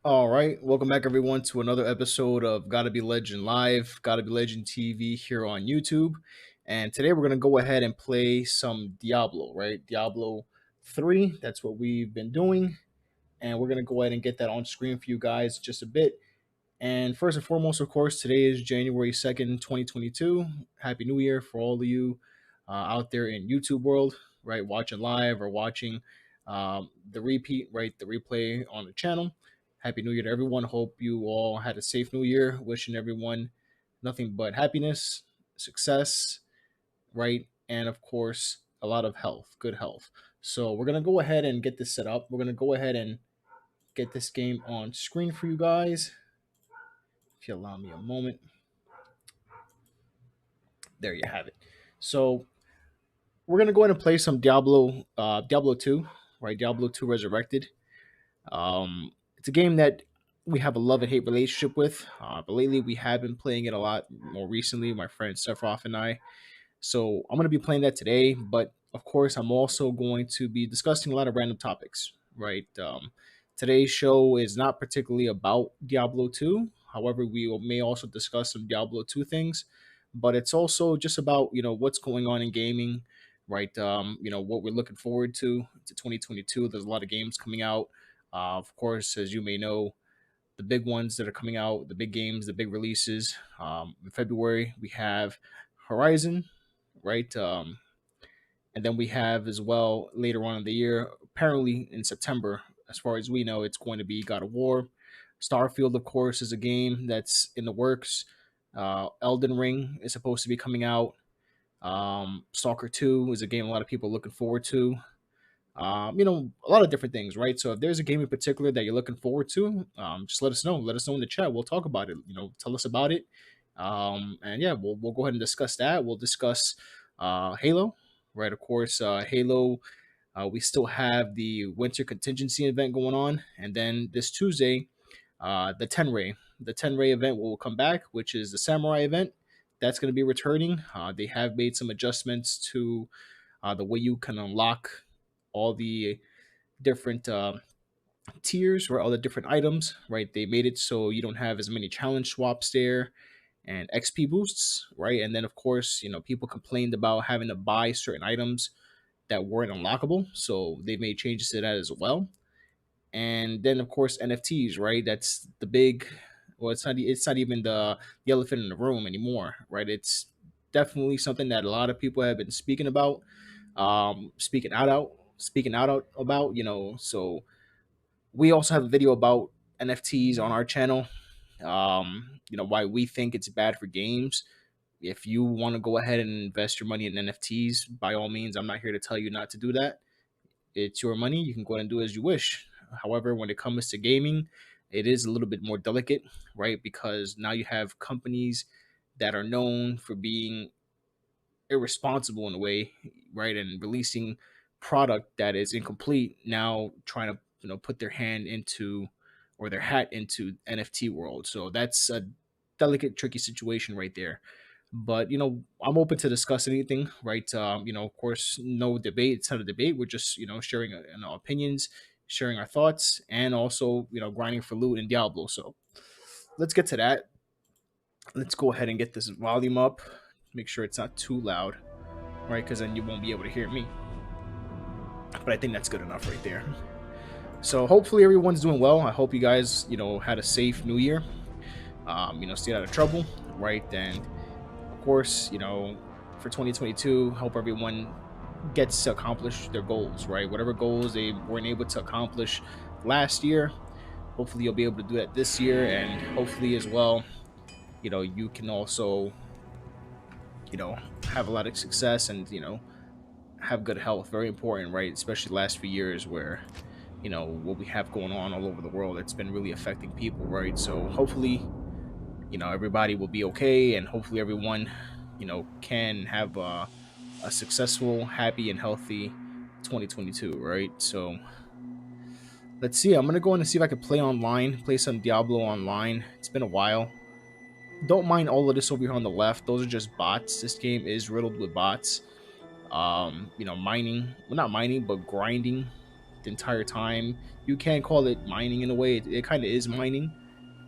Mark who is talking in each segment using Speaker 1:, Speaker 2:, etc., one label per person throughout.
Speaker 1: All right, welcome back everyone to another episode of Gotta Be Legend Live, Gotta Be Legend TV here on YouTube. And today we're gonna go ahead and play some Diablo, right? Diablo 3, that's what we've been doing. And we're gonna go ahead and get that on screen for you guys just a bit. And first and foremost, of course, today is January 2nd, 2022. Happy New Year for all of you out there in YouTube world, right? Watching live or watching the repeat, right? The replay on the channel. Happy New Year to everyone. Hope you all had a safe New Year. Wishing everyone nothing but happiness, success, right? And of course, a lot of health, good health. So we're going to go ahead and get this set up. We're going to go ahead and get this game on screen for you guys. If you allow me a moment. There you have it. So we're gonna go ahead and play some Diablo 2, right? Diablo 2 Resurrected. It's a game that we have a love and hate relationship with, but lately we have been playing it a lot more recently. My friend Sephiroth and I. So I'm going to be playing that today, but of course, I'm also going to be discussing a lot of random topics, right? Today's show is not particularly about Diablo 2. However, may also discuss some Diablo 2 things, but it's also just about, what's going on in gaming, right? What we're looking forward to 2022. There's a lot of games coming out. Of course, as you may know, the big ones that are coming out, the big games, the big releases. In February, we have Horizon, right? And then we have as well later on in the year, apparently in September, as far as we know, it's going to be God of War. Starfield, of course, is a game that's in the works. Elden Ring is supposed to be coming out. Stalker 2 is a game a lot of people are looking forward to. A lot of different things, right? So if there's a game in particular that you're looking forward to, just let us know. Let us know in the chat. We'll talk about it. Tell us about it. And yeah, we'll go ahead and discuss that. We'll discuss Halo, right? Of course, Halo. We still have the winter contingency event going on, and then this Tuesday, the 10 ray event will come back, which is the samurai event. That's going to be returning. They have made some adjustments to the way you can unlock all the different tiers or all the different items, right? They made it so you don't have as many challenge swaps there and XP boosts, right? And then of course, people complained about having to buy certain items that weren't unlockable, so they made changes to that as well. And then of course NFTs, right? That's the big. Well, it's not even the elephant in the room anymore, right? It's definitely something that a lot of people have been speaking about, speaking out about. So we also have a video about NFTs on our channel. Why we think it's bad for games. If you want to go ahead and invest your money in NFTs, by all means, I'm not here to tell you not to do that. It's your money. You can go ahead and do as you wish. However, when it comes to gaming, it is a little bit more delicate, right? Because now you have companies that are known for being irresponsible in a way, right? And releasing product that is incomplete, now trying to, put their hand into or their hat into NFT world. So that's a delicate, tricky situation right there. But I'm open to discuss anything, right? Of course, no debate. It's not a debate. We're just sharing opinions, sharing our thoughts, and also grinding for loot in Diablo. So let's get to that. Let's go ahead and get this volume up. Make sure it's not too loud, right? Because then you won't be able to hear me. But I think that's good enough right there. So hopefully everyone's doing well. I hope you guys had a safe New Year. Stayed out of trouble, right? And of course, for 2022, hope everyone gets to accomplish their goals, right? Whatever goals they weren't able to accomplish last year, hopefully you'll be able to do that this year, and hopefully as well, you can also, have a lot of success and have good health. Very important, right? Especially the last few years where what we have going on all over the world, it's been really affecting people, right? So hopefully everybody will be okay, and hopefully everyone can have a successful, happy, and healthy 2022, right? So let's see. I'm gonna go in and see if I can play some Diablo online. It's been a while. Don't mind all of this over here on the left. Those are just bots. This game is riddled with bots. Mining. Well, not mining, but grinding. the entire time. You can't call it mining in a way. It kind of is mining,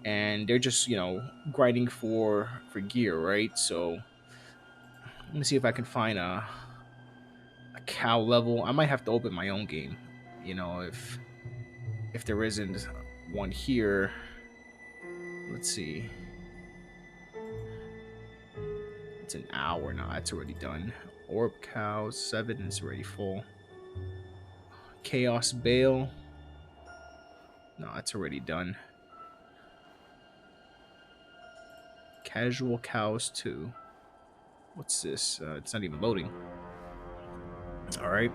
Speaker 1: and they're just grinding for gear, right? So let me see if I can find a cow level. I might have to open my own game. If there isn't one here. Let's see. It's an hour now. That's already done. Orb cow 7 is already full. Chaos bale. No, that's already done. Casual cows 2. What's this? It's not even loading. All right.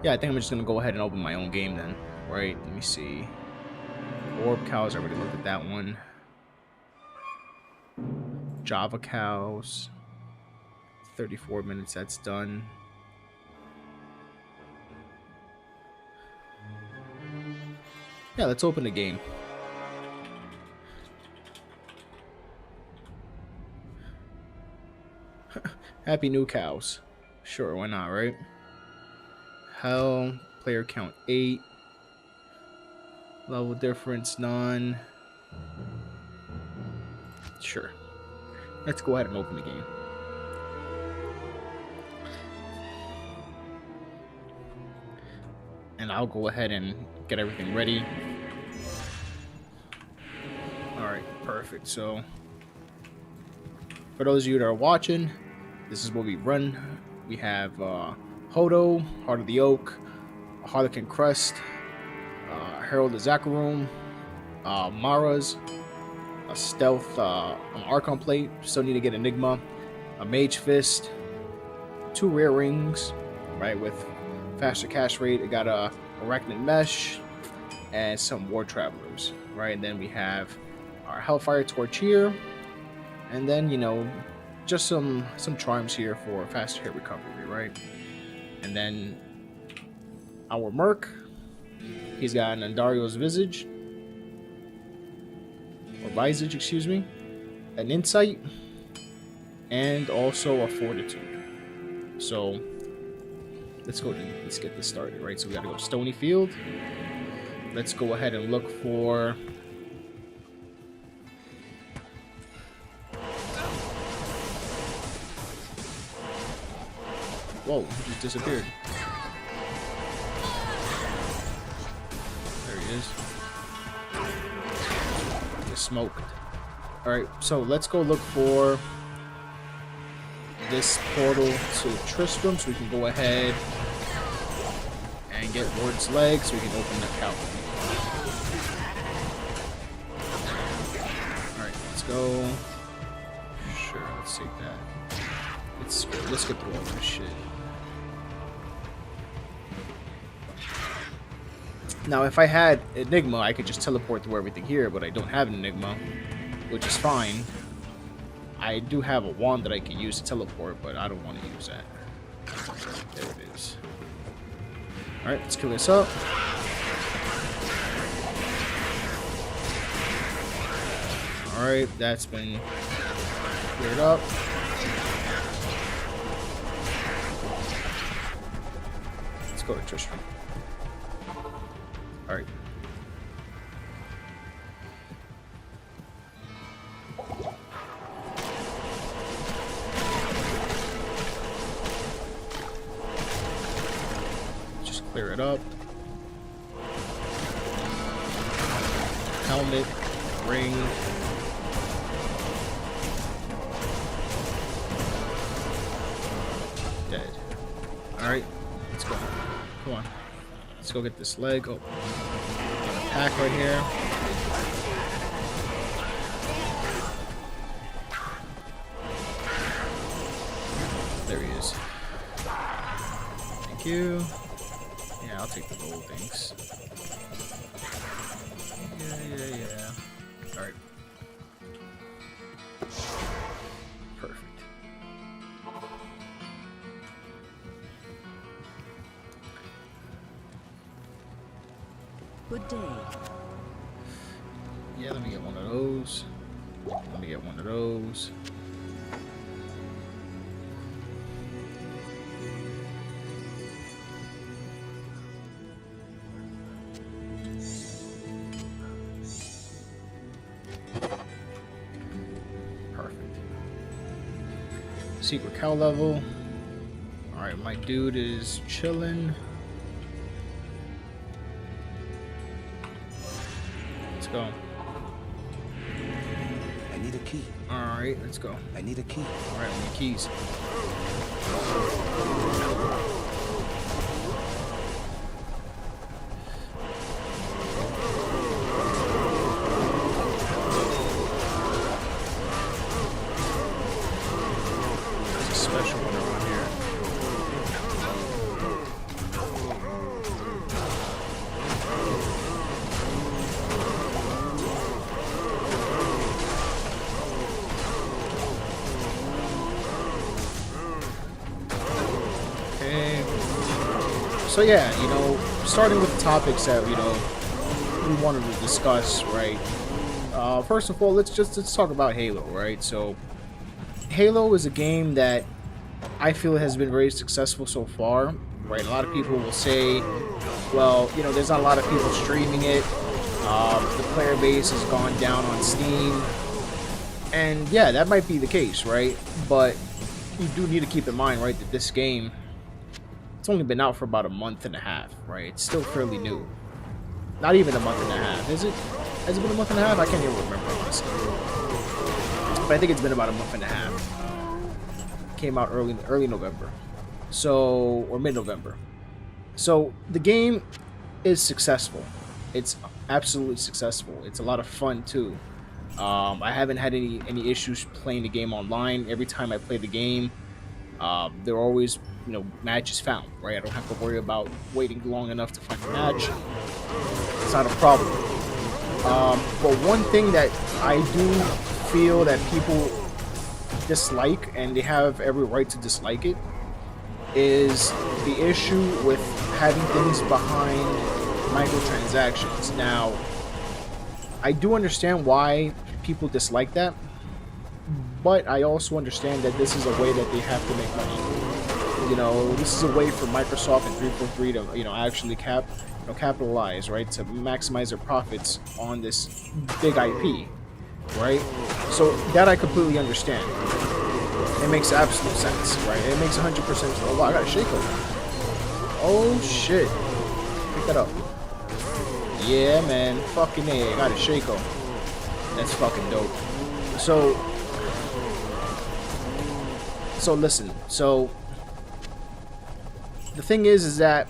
Speaker 1: Yeah, I think I'm just gonna go ahead and open my own game then. Right. Let me see. Orb cows. I already looked at that one. Java cows. 34 minutes. That's done. Yeah, let's open the game. Happy new cows. Sure, why not, right? Hell, player count 8. Level difference none. Sure. Let's go ahead and open the game. And I'll go ahead and get everything ready. Alright, perfect. So, for those of you that are watching, this is what we run. We have Hodo, Heart of the Oak, Harlequin Crest, Herald of Zakharum, Mara's, a Stealth, an Archon Plate, still need to get Enigma, a Mage Fist, 2 Rare Rings, right, with faster cash rate. I got a Arachnid Mesh, and some War Travelers, right? And then we have our Hellfire Torch here, and then, just some charms here for faster hit recovery, right? And then our Merc, he's got an Andario's Visage, or Visage, excuse me, an Insight, and also a Fortitude. So let's get this started, right? So we gotta go Stony Field. Let's go ahead and look for whoa, he just disappeared. There he is. Just smoked. Alright, so let's go look for this portal to Tristram so we can go ahead and get Lord's Leg so we can open the cow. Alright, let's go. Sure, let's take that. Let's get through all this shit. Now, if I had Enigma, I could just teleport through everything here, but I don't have an Enigma, which is fine. I do have a wand that I can use to teleport, but I don't want to use that. There it is. Alright, let's kill this up. Alright, that's been cleared up. Let's go to Tristram. Alright. Just clear it up. Helmet, ring. Dead. Alright, let's go. Come on. Let's go get this leg. Oh, got a pack right here. There he is. Thank you. Yeah, I'll take the gold, thanks. Yeah. Alright. Perfect.
Speaker 2: Good day.
Speaker 1: Yeah, let me get one of those. Let me get one of those. Perfect. Secret cow level. Alright, my dude is chilling. Let's go.
Speaker 2: I need a key.
Speaker 1: Alright, let's go.
Speaker 2: I need a key.
Speaker 1: Alright, I need keys. There's a special one around here. So yeah, you know, starting with the topics that we wanted to discuss, right? First of all, let's talk about Halo, right? So Halo is a game that I feel has been very successful so far, right? A lot of people will say, well, you know, there's not a lot of people streaming it. The player base has gone down on Steam, and yeah, that might be the case, right? But you do need to keep in mind, right, that this game, it's only been out for about a month and a half, right? It's still fairly new. Not even a month and a half, is it? Has it been a month and a half? I can't even remember, honestly. But I think it's been about a month and a half. Came out early November. So, or mid-November. So, the game is successful. It's absolutely successful. It's a lot of fun, too. I haven't had any issues playing the game online. Every time I play the game, there are always, you know, matches found, right? I don't have to worry about waiting long enough to find a match. It's not a problem. But one thing that I do feel that people dislike, and they have every right to dislike it, is the issue with having things behind microtransactions. Now, I do understand why people dislike that, but I also understand that this is a way that they have to make money. You know, this is a way for Microsoft and 343 to, you know, actually capitalize, right, to maximize their profits on this big IP, right? So that I completely understand. It makes absolute sense, right? It makes 100% sense. Oh, wow, I got a Shaco. Oh shit! Pick that up. Yeah, man, fucking A, I got a Shaco. That's fucking dope. So listen, so the thing is that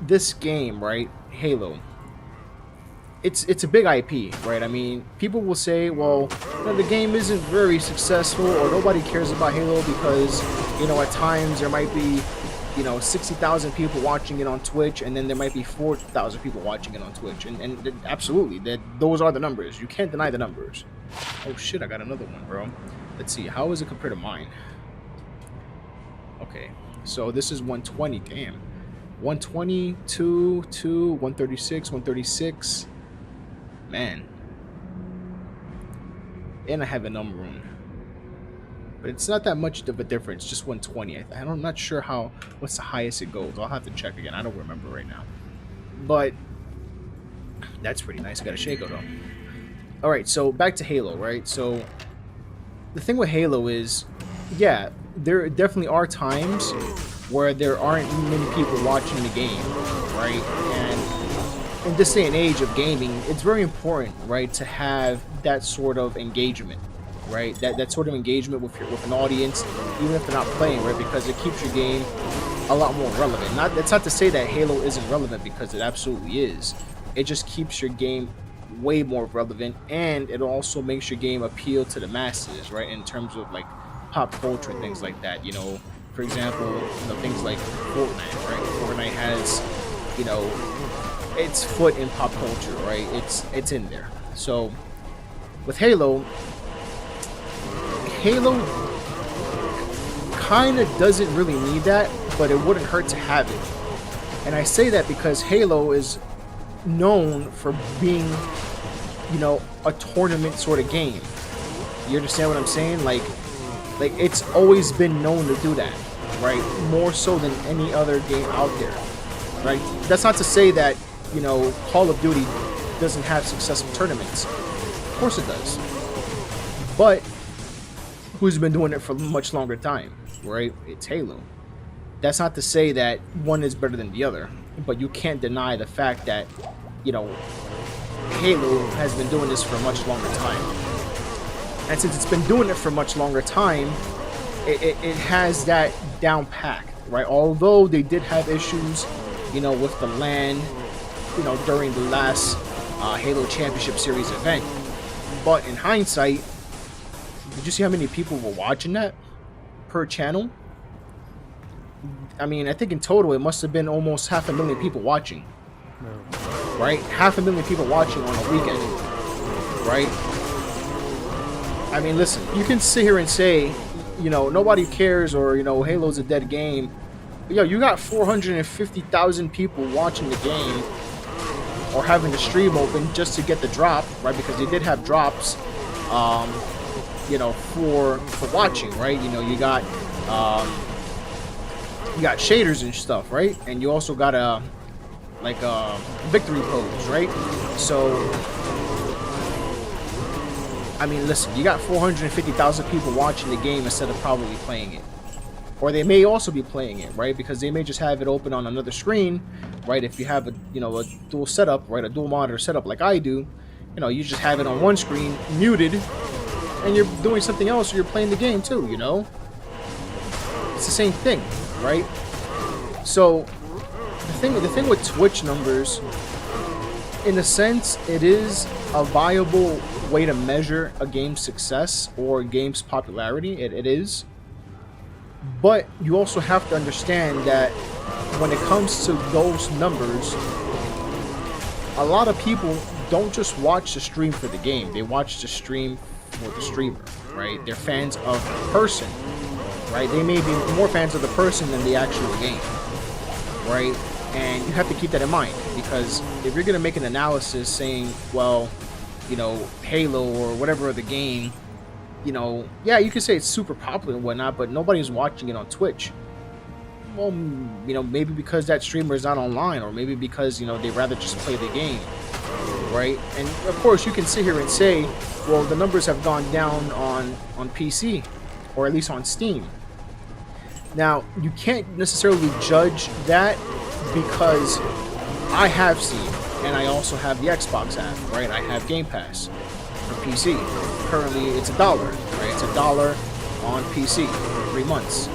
Speaker 1: this game, right, Halo, it's a big IP, right? I mean, people will say, well, you know, the game isn't very successful, or nobody cares about Halo because, you know, at times there might be, you know, 60,000 people watching it on Twitch, and then there might be 4,000 people watching it on Twitch, and absolutely, those are the numbers. You can't deny the numbers. Oh shit, I got another one, bro. Let's see, how is it compared to mine? Okay, so this is 120, damn. 120, 136, 136. Man. And I have an unknown. But it's not that much of a difference, just 120. I'm not sure what's the highest it goes. I'll have to check again. I don't remember right now. But that's pretty nice. I got a Shaco though. Alright, so back to Halo, right? So the thing with Halo is, yeah, there definitely are times where there aren't many people watching the game, right? And in this day and age of gaming, it's very important, right, to have that sort of engagement, right? That sort of engagement with an audience, even if they're not playing, right? Because it keeps your game a lot more relevant. That's not to say that Halo isn't relevant, because it absolutely is. It just keeps your game way more relevant, and it also makes your game appeal to the masses, right? In terms of like pop culture and things like that. You know, for example, you know, things like Fortnite, right? Fortnite has, you know, its foot in pop culture, right? It's in there. So with Halo kind of doesn't really need that, but it wouldn't hurt to have it. And I say that because Halo is known for being, you know, a tournament sort of game. You understand what I'm saying? Like it's always been known to do that, right? More so than any other game out there, right? That's not to say that, you know, Call of Duty doesn't have successful tournaments. Of course it does. But who's been doing it for a much longer time, right? It's Halo. That's not to say that one is better than the other, but you can't deny the fact that, you know, Halo has been doing this for a much longer time. And since it's been doing it for a much longer time, it has that down packed, right? Although they did have issues, you know, with the LAN, you know, during the last Halo Championship Series event. But in hindsight, did you see how many people were watching that per channel? I mean, I think in total it must have been almost 500,000 people watching.
Speaker 2: No.
Speaker 1: Right? 500,000 people watching on a weekend. Right? I mean, listen, you can sit here and say, you know, nobody cares, or, you know, Halo's a dead game. But, yo, you got 450,000 people watching the game or having the stream open just to get the drop, right? Because they did have drops, you know, for watching, right? You know, you got shaders and stuff, right? And you also got a victory pose, right? So, I mean, listen, you got 450,000 people watching the game instead of probably playing it. Or they may also be playing it, right? Because they may just have it open on another screen, right? If you have a, you know, a dual setup, right? A dual monitor setup like I do, you know, you just have it on one screen, muted, and you're doing something else, or you're playing the game too, you know? It's the same thing, right? So, the thing with Twitch numbers, in a sense, it is a viable way to measure a game's success or a game's popularity. It is. But you also have to understand that when it comes to those numbers, a lot of people don't just watch the stream for the game. They watch the stream for the streamer, right? They're fans of the person, right? They may be more fans of the person than the actual game, right? And you have to keep that in mind, because if you're going to make an analysis saying, well, you know, Halo or whatever other game, you know, yeah, you can say it's super popular and whatnot, but nobody's watching it on Twitch. Well, you know, maybe because that streamer is not online, or maybe because, you know, they'd rather just play the game, right? And of course, you can sit here and say, well, the numbers have gone down on PC, or at least on Steam. Now, you can't necessarily judge that, because I have Steam, and I also have the Xbox app, right? I have Game Pass for PC. Currently, it's $1, right? It's $1 on PC for 3 months.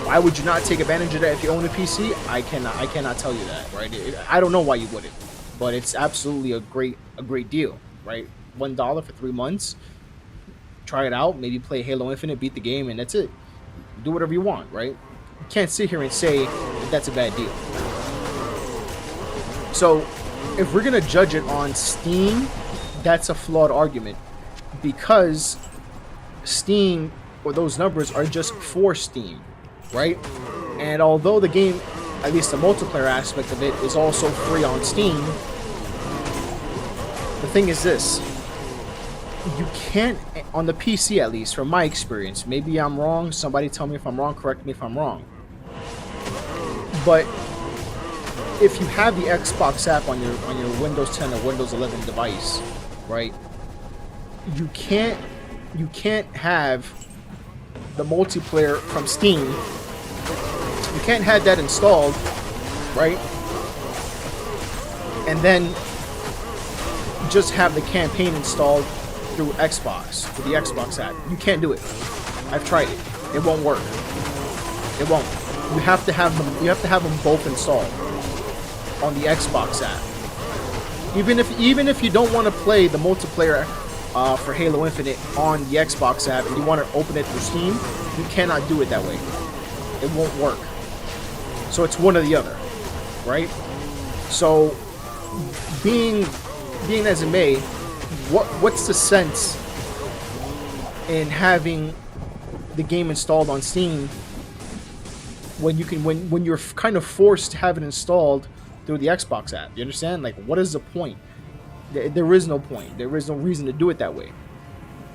Speaker 1: Why would you not take advantage of that if you own a PC? I cannot tell you that, right? I don't know why you wouldn't, but it's absolutely a great deal, right? $1 for 3 months. Try it out. Maybe play Halo Infinite, beat the game, and that's it. Do whatever you want, right? You can't sit here and say that that's a bad deal. So, if we're gonna judge it on Steam, that's a flawed argument, because Steam, or those numbers, are just for Steam, right? And although the game, at least the multiplayer aspect of it, is also free on Steam, the thing is this: you can't, on the PC at least, from my experience, maybe I'm wrong, somebody tell me if I'm wrong, correct me if I'm wrong, but if you have the Xbox app on your Windows 10 or Windows 11 device, right, you can't have the multiplayer from Steam. You can't have that installed, right, and then just have the campaign installed through Xbox, through the Xbox app. You can't do it. I've tried it. It won't work. It won't. You have to have them. You have to have them both installed on the Xbox app. Even if you don't want to play the multiplayer for Halo Infinite on the Xbox app and you want to open it through Steam, you cannot do it that way. It won't work. So it's one or the other, right? So being as it may, what's the sense in having the game installed on Steam when you can when you're kind of forced to have it installed through the Xbox app? You understand? Like, what is the point? There is no point. There is no reason to do it that way.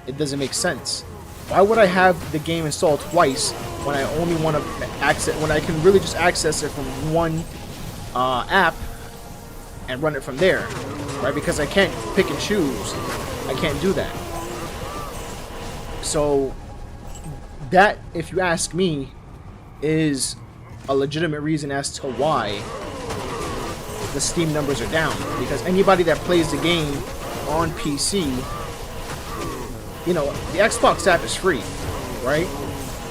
Speaker 1: It doesn't make sense. Why would I have the game installed twice when I only want to access, when I can really just access it from one app and run it from there, right? Because I can't pick and choose. I can't do that. So That, if you ask me, is a legitimate reason as to why the Steam numbers are down. Because anybody that plays the game on PC, the Xbox app is free, right?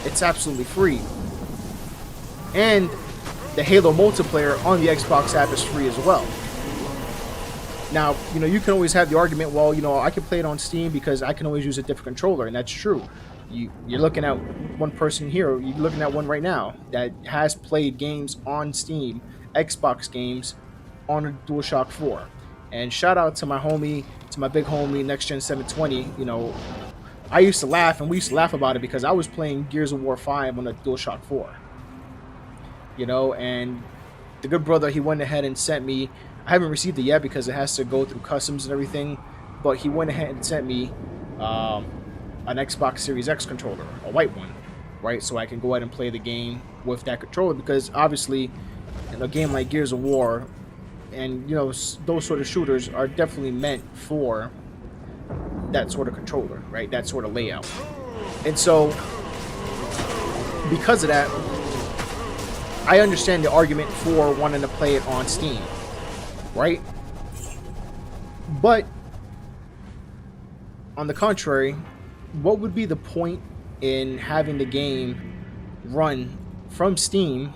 Speaker 1: It's absolutely free. And the Halo multiplayer on the Xbox app is free as well. Now, you can always have the argument, well, I can play it on Steam because I can always use a different controller, and that's true. You're looking at one person here, you're looking at one right now that has played games on Steam, Xbox games, on a DualShock 4. And shout out to my big homie, Next Gen 720. I used to laugh, and we used to laugh about it because I was playing Gears of War 5 on a DualShock 4. And the good brother, he went ahead and sent me, I haven't received it yet because it has to go through customs and everything, but he went ahead and sent me an Xbox Series X controller, a white one, right? So I can go ahead and play the game with that controller, because obviously in a game like Gears of War and those sort of shooters are definitely meant for that sort of controller, right? That sort of layout. And so because of that, I understand the argument for wanting to play it on Steam, right? But on the contrary, what would be the point in having the game run from Steam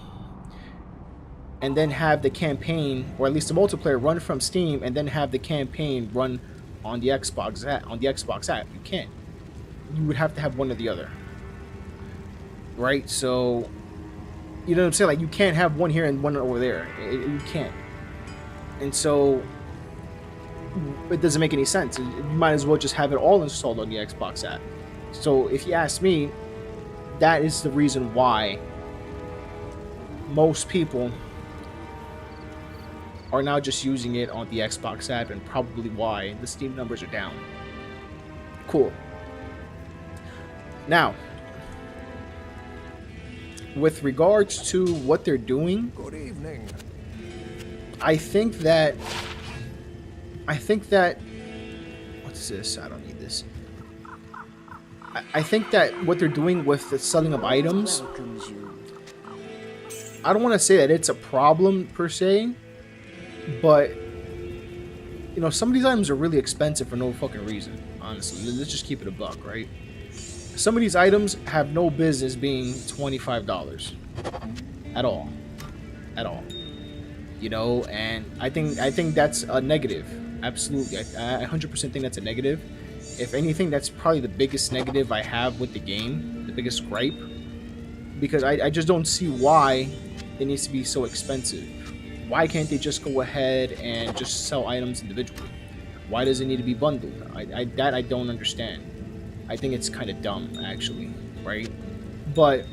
Speaker 1: and then have the campaign, or at least the multiplayer, run from Steam and then have the campaign run on the Xbox app? You can't. You would have to have one or the other, right? So, you know what I'm saying? Like, you can't have one here and one over there. You can't. And so it doesn't make any sense. You might as well just have it all installed on the Xbox app. So if you ask me, that is the reason why most people are now just using it on the Xbox app, and probably why the Steam numbers are down. Cool. Now, with regards to what they're doing,
Speaker 2: good evening.
Speaker 1: I think that what's this? I don't need this. I think that what they're doing with the selling of items, I don't want to say that it's a problem per se, but some of these items are really expensive for no fucking reason. Honestly, let's just keep it a buck, right? Some of these items have no business being $25 at all. And I think that's a negative. Absolutely, I 100% think that's a negative. If anything, that's probably the biggest negative I have with the game, the biggest gripe, because I just don't see why it needs to be so expensive. Why can't they just go ahead and just sell items individually? Why does it need to be bundled? I don't understand. I think it's kind of dumb, actually, right? But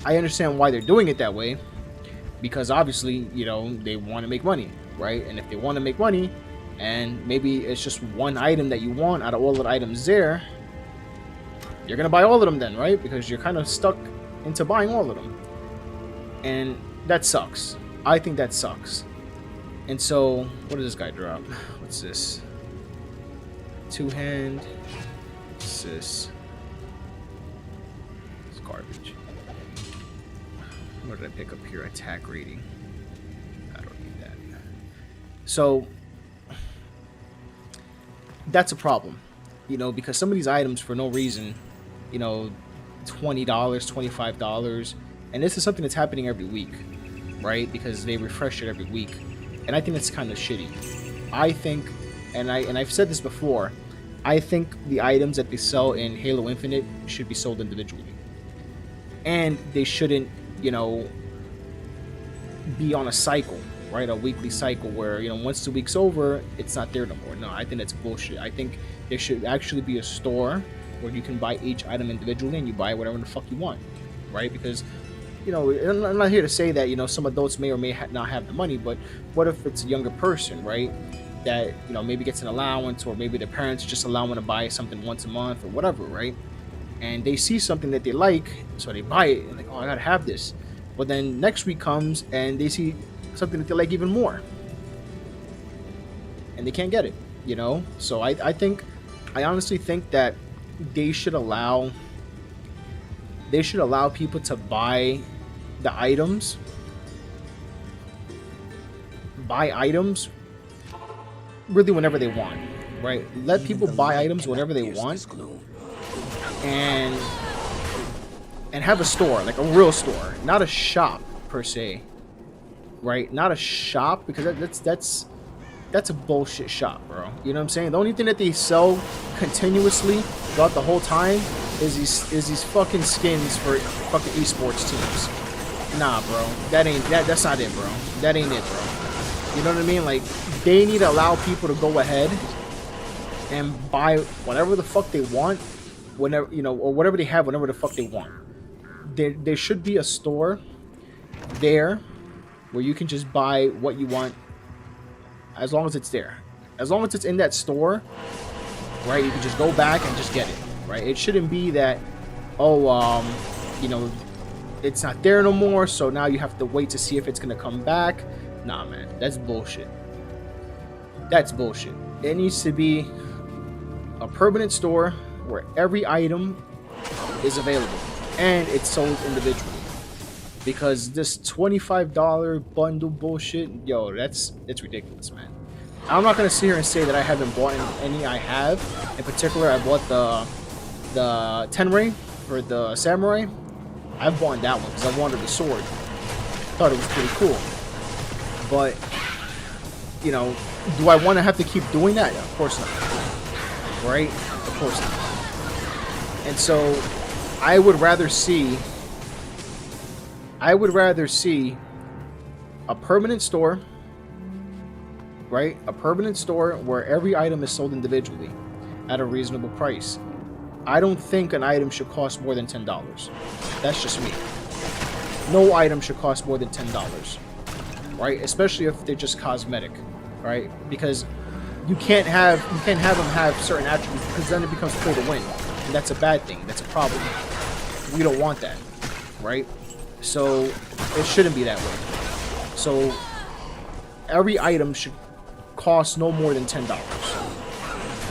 Speaker 1: I understand why they're doing it that way, because obviously, they want to make money, right? And if they want to make money, and maybe it's just one item that you want out of all the items there, you're gonna buy all of them then, right? Because you're kind of stuck into buying all of them, and that sucks. I think that sucks. And so, what does this guy drop? What's this? Two-hand. What's this? It's garbage. What did I pick up here? Attack rating. I don't need that. So that's a problem, because some of these items for no reason, $20, $25, and this is something that's happening every week, right? Because they refresh it every week, and I think that's kind of shitty. I think, and I've said this before, I think the items that they sell in Halo Infinite should be sold individually, and they shouldn't, be on a cycle, right? A weekly cycle where, once the week's over, it's not there no more. No, I think that's bullshit. I think there should actually be a store where you can buy each item individually and you buy whatever the fuck you want, right? Because, I'm not here to say that, some adults may or may not have the money, but what if it's a younger person, right? That, maybe gets an allowance, or maybe their parents just allow them to buy something once a month or whatever, right? And they see something that they like, so they buy it, and like, oh, I gotta have this. But then next week comes and they see something that they like even more, and they can't get it, So I honestly think that they should allow they should allow people to buy the items, really whenever they want, right? Let people buy items whenever they want, and have a store, like a real store, not a shop per se, right? Not a shop, because that's a bullshit shop, bro. You know what I'm saying? The only thing that they sell continuously throughout the whole time is these fucking skins for fucking esports teams. Nah, bro. That's not it, bro. That ain't it, bro. You know what I mean? Like, they need to allow people to go ahead and buy whatever the fuck they want, whenever, you know, or whatever they have, whenever the fuck they want. There should be a store there where you can just buy what you want, as long as it's there. As long as it's in that store, right, you can just go back and just get it, right? It shouldn't be that, you know, it's not there no more, so now you have to wait to see if it's gonna come back. Nah, man, that's bullshit. That's bullshit. It needs to be a permanent store where every item is available and it's sold individually. Because this $25 bundle bullshit, yo, it's ridiculous, man. I'm not gonna sit here and say that I haven't bought any. I have. In particular, I bought the Tenrei for the samurai. I've bought that one because I wanted the sword. Thought it was pretty cool. But, you know, do I want to have to keep doing that? Of course not. Right? Of course not. And so, I would rather see a permanent store, right? A permanent store where every item is sold individually at a reasonable price. I don't think an item should cost more than $10. That's just me. No item should cost more than $10, right? Especially if they're just cosmetic, right? Because you can't have them have certain attributes, because then it becomes pay to win, and that's a bad thing. That's a problem. We don't want that, right? So it shouldn't be that way. So every item should cost no more than $10.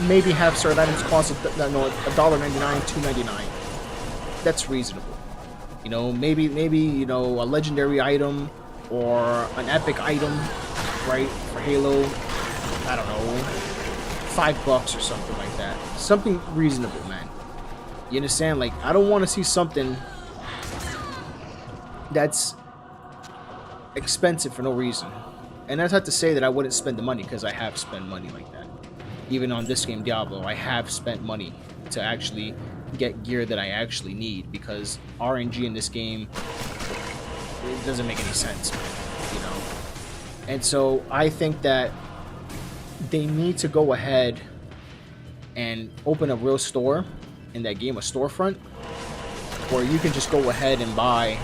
Speaker 1: Maybe have certain items cost $1.99, $2.99. That's reasonable. You know, maybe you know, a legendary item or an epic item, right? For Halo, I don't know, $5 or something like that. Something reasonable, man. You understand? Like, I don't want to see something that's expensive for no reason. And that's not to say that I wouldn't spend the money, because I have spent money like that. Even on this game, Diablo, I have spent money to actually get gear that I actually need, because RNG in this game, it doesn't make any sense, man, you know? And so I think that they need to go ahead and open a real store in that game, a storefront, where you can just go ahead and buy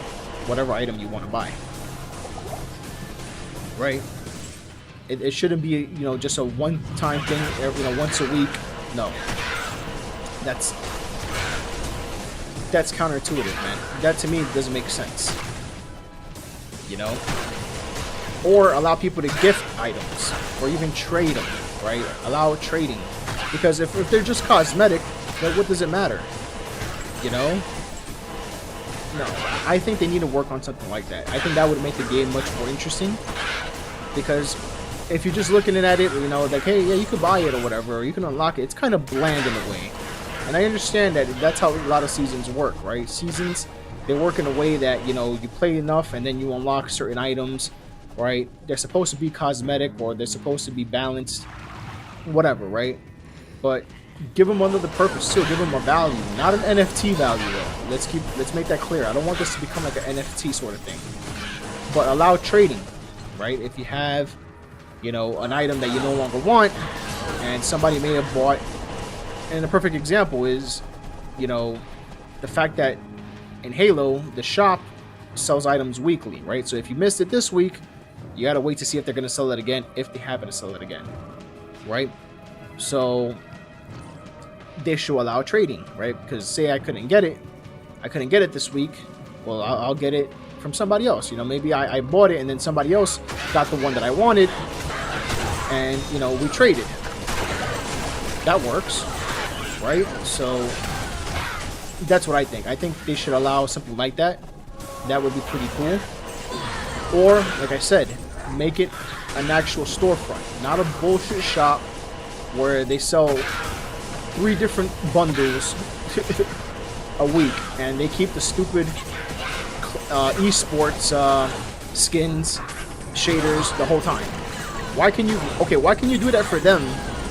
Speaker 1: whatever item you want to buy, right? It shouldn't be, you know, just a one-time thing, you know, once a week. No, that's counterintuitive, man. That to me doesn't make sense, you know. Or allow people to gift items, or even trade them, right? Allow trading, because if they're just cosmetic, then what does it matter, you know? No, I think they need to work on something like that. I think that would make the game much more interesting, because if you're just looking at it, you know, like, hey, yeah, you could buy it or whatever, or you can unlock it, it's kind of bland in a way. And I understand that that's how a lot of seasons work, right? Seasons, they work in a way that, you know, you play enough and then you unlock certain items, right? They're supposed to be cosmetic, or they're supposed to be balanced, whatever, right? But give them another purpose too. Give them a value, not an NFT value though. Let's make that clear. I don't want this to become like an NFT sort of thing. But allow trading, right? If you have, you know, an item that you no longer want, and somebody may have bought, and a perfect example is, you know, the fact that in Halo, the shop sells items weekly, right? So if you missed it this week, you gotta wait to see if they're gonna sell it again, if they happen to sell it again, right? So they should allow trading, right? Because say I couldn't get it this week, well, I'll get it from somebody else. You know, maybe I bought it and then somebody else got the one that I wanted, and, you know, we traded. That works, right? So That's what I think. I think they should allow something like that. That would be pretty cool. Or, like I said, make it an actual storefront, not a bullshit shop where they sell 3 different bundles a week and they keep the stupid esports skins, shaders the whole time. Why can you do that for them?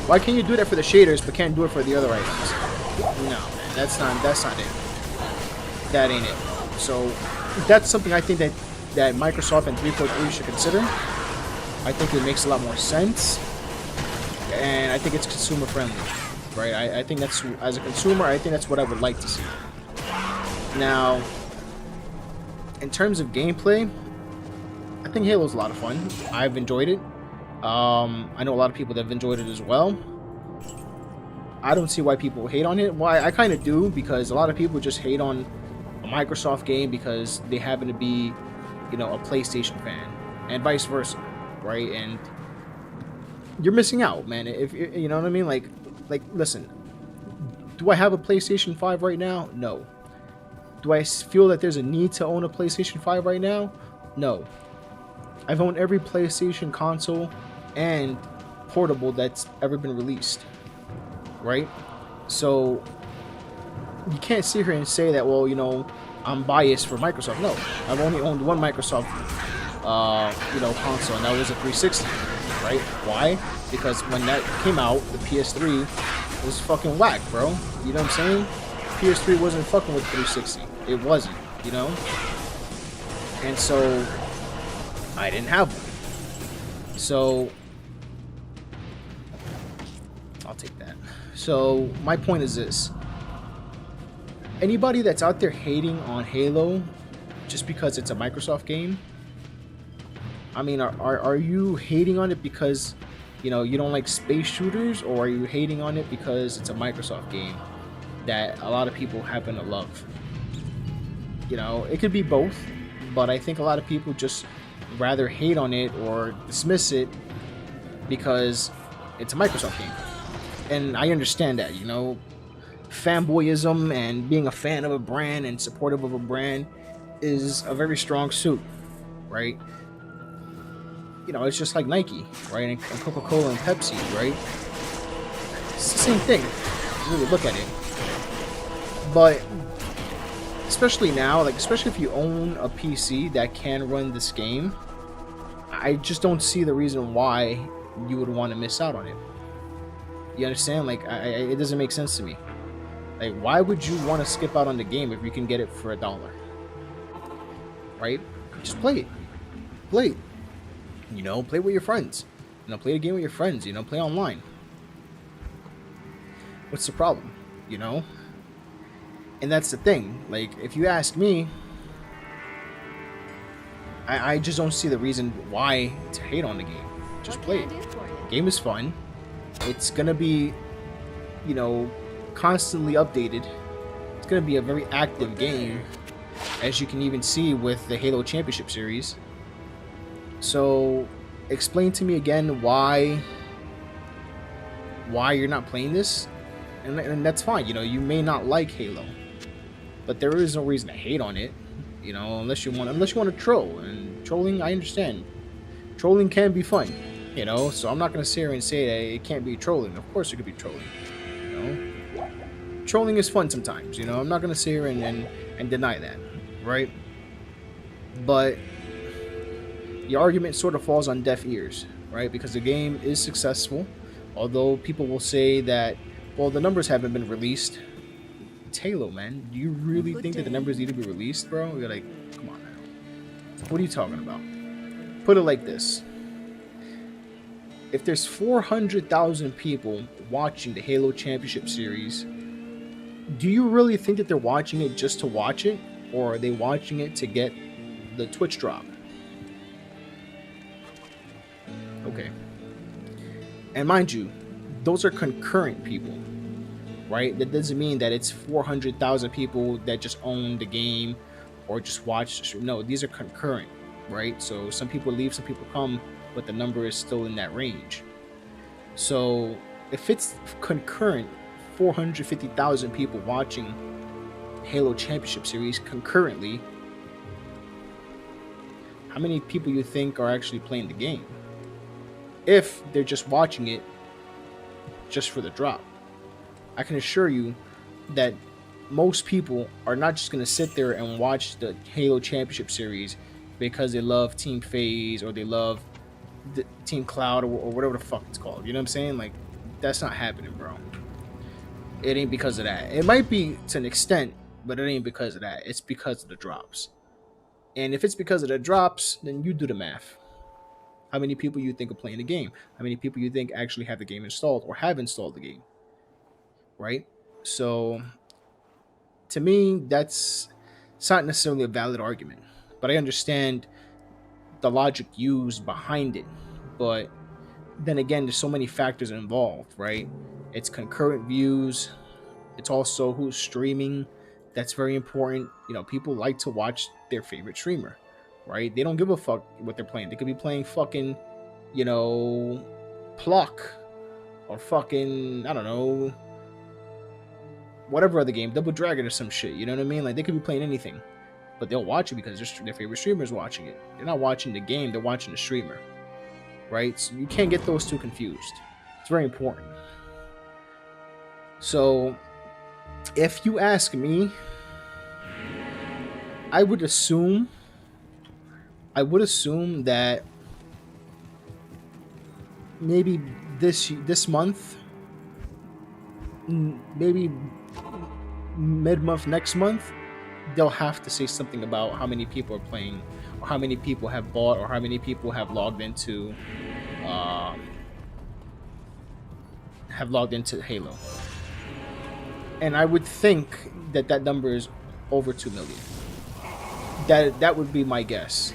Speaker 1: Why can you do that for the shaders but can't do it for the other items? No, man, that's not it. That ain't it. So that's something I think that Microsoft and 343 should consider. I think it makes a lot more sense, and I think it's consumer friendly, right? I think that's, as a consumer, I think that's what I would like to see. Now, in terms of gameplay, I think Halo's a lot of fun. I've enjoyed it. I know a lot of people that have enjoyed it as well. I don't see why people hate on it. Why, I kind of do, because a lot of people just hate on a Microsoft game because they happen to be, you know, a PlayStation fan, and vice versa, right? And you're missing out, man. If you know what I mean, like listen, do I have a PlayStation 5 right now? No. Do I feel that there's a need to own a PlayStation 5 right now? No. I've owned every PlayStation console and portable that's ever been released, right? So you can't sit here and say that, well, you know, I'm biased for Microsoft. No, I've only owned one Microsoft, you know, console, and that was a 360, right? Why? Because when that came out, the PS3 was fucking whack, bro. You know what I'm saying? PS3 wasn't fucking with 360. It wasn't, you know? And so I didn't have one. So I'll take that. So my point is this. Anybody that's out there hating on Halo just because it's a Microsoft game, I mean, are you hating on it because, you know, you don't like space shooters, or are you hating on it because it's a Microsoft game that a lot of people happen to love? You know, it could be both, but I think a lot of people just rather hate on it or dismiss it because it's a Microsoft game. And I understand that, you know, fanboyism and being a fan of a brand and supportive of a brand is a very strong suit, right? You know, it's just like Nike, right? And Coca-Cola and Pepsi, right? It's the same thing, if you really look at it. But especially now, like, especially if you own a PC that can run this game, I just don't see the reason why you would want to miss out on it. You understand? Like, it doesn't make sense to me. Like, why would you want to skip out on the game if you can get it for $1? Right? Just play it. Play it. You know, play with your friends. You know, play the game with your friends. You know, play online. What's the problem? You know? And that's the thing. Like, if you ask me, I just don't see the reason why to hate on the game. Just play it. Game is fun. It's gonna be, you know, constantly updated. It's gonna be a very active game, as you can even see with the Halo Championship Series. So explain to me again why you're not playing this, and that's fine. You know, you may not like Halo, but there is no reason to hate on it, you know, unless you want to troll. And trolling, I understand, trolling can be fun, you know, so I'm not going to sit here and say that it can't be trolling. Of course it could be trolling, you know. Trolling is fun sometimes, you know. I'm not going to sit here and deny that, right? But the argument sort of falls on deaf ears, right? Because the game is successful, although people will say that, well, the numbers haven't been released. It's Halo, man. Do you really think that the numbers need to be released, bro? You're like, come on now. What are you talking about? Put it like this. If there's 400,000 people watching the Halo Championship Series, do you really think that they're watching it just to watch it? Or are they watching it to get the Twitch drop? Okay. And mind you, those are concurrent people, right? That doesn't mean that it's 400,000 people that just own the game or just watch. No, these are concurrent, right? So some people leave, some people come, but the number is still in that range. So if it's concurrent, 450,000 people watching Halo Championship Series concurrently, how many people you think are actually playing the game? If they're just watching it just for the drop. I can assure you that most people are not just going to sit there and watch the Halo Championship Series because they love Team FaZe or they love the Team Cloud or whatever the fuck it's called. You know what I'm saying? Like, that's not happening, bro. It ain't because of that. It might be to an extent, but it ain't because of that. It's because of the drops. And if it's because of the drops, then you do the math. How many people you think are playing the game? How many people you think actually have the game installed or have installed the game? Right? So, to me, it's not necessarily a valid argument. But I understand the logic used behind it. But then again, there's so many factors involved, right? It's concurrent views. It's also who's streaming. That's very important. You know, people like to watch their favorite streamer, right? They don't give a fuck what they're playing. They could be playing fucking, you know, Pluck or fucking, I don't know, whatever other game, Double Dragon or some shit. You know what I mean? Like, they could be playing anything, but they'll watch it because their favorite streamer is watching it. They're not watching the game. They're watching the streamer, right? So you can't get those two confused. It's very important. So, if you ask me, I would assume that maybe this month, maybe mid-month next month, they'll have to say something about how many people are playing, or how many people have bought, or how many people have logged into Halo. And I would think that number is over 2 million. That would be my guess.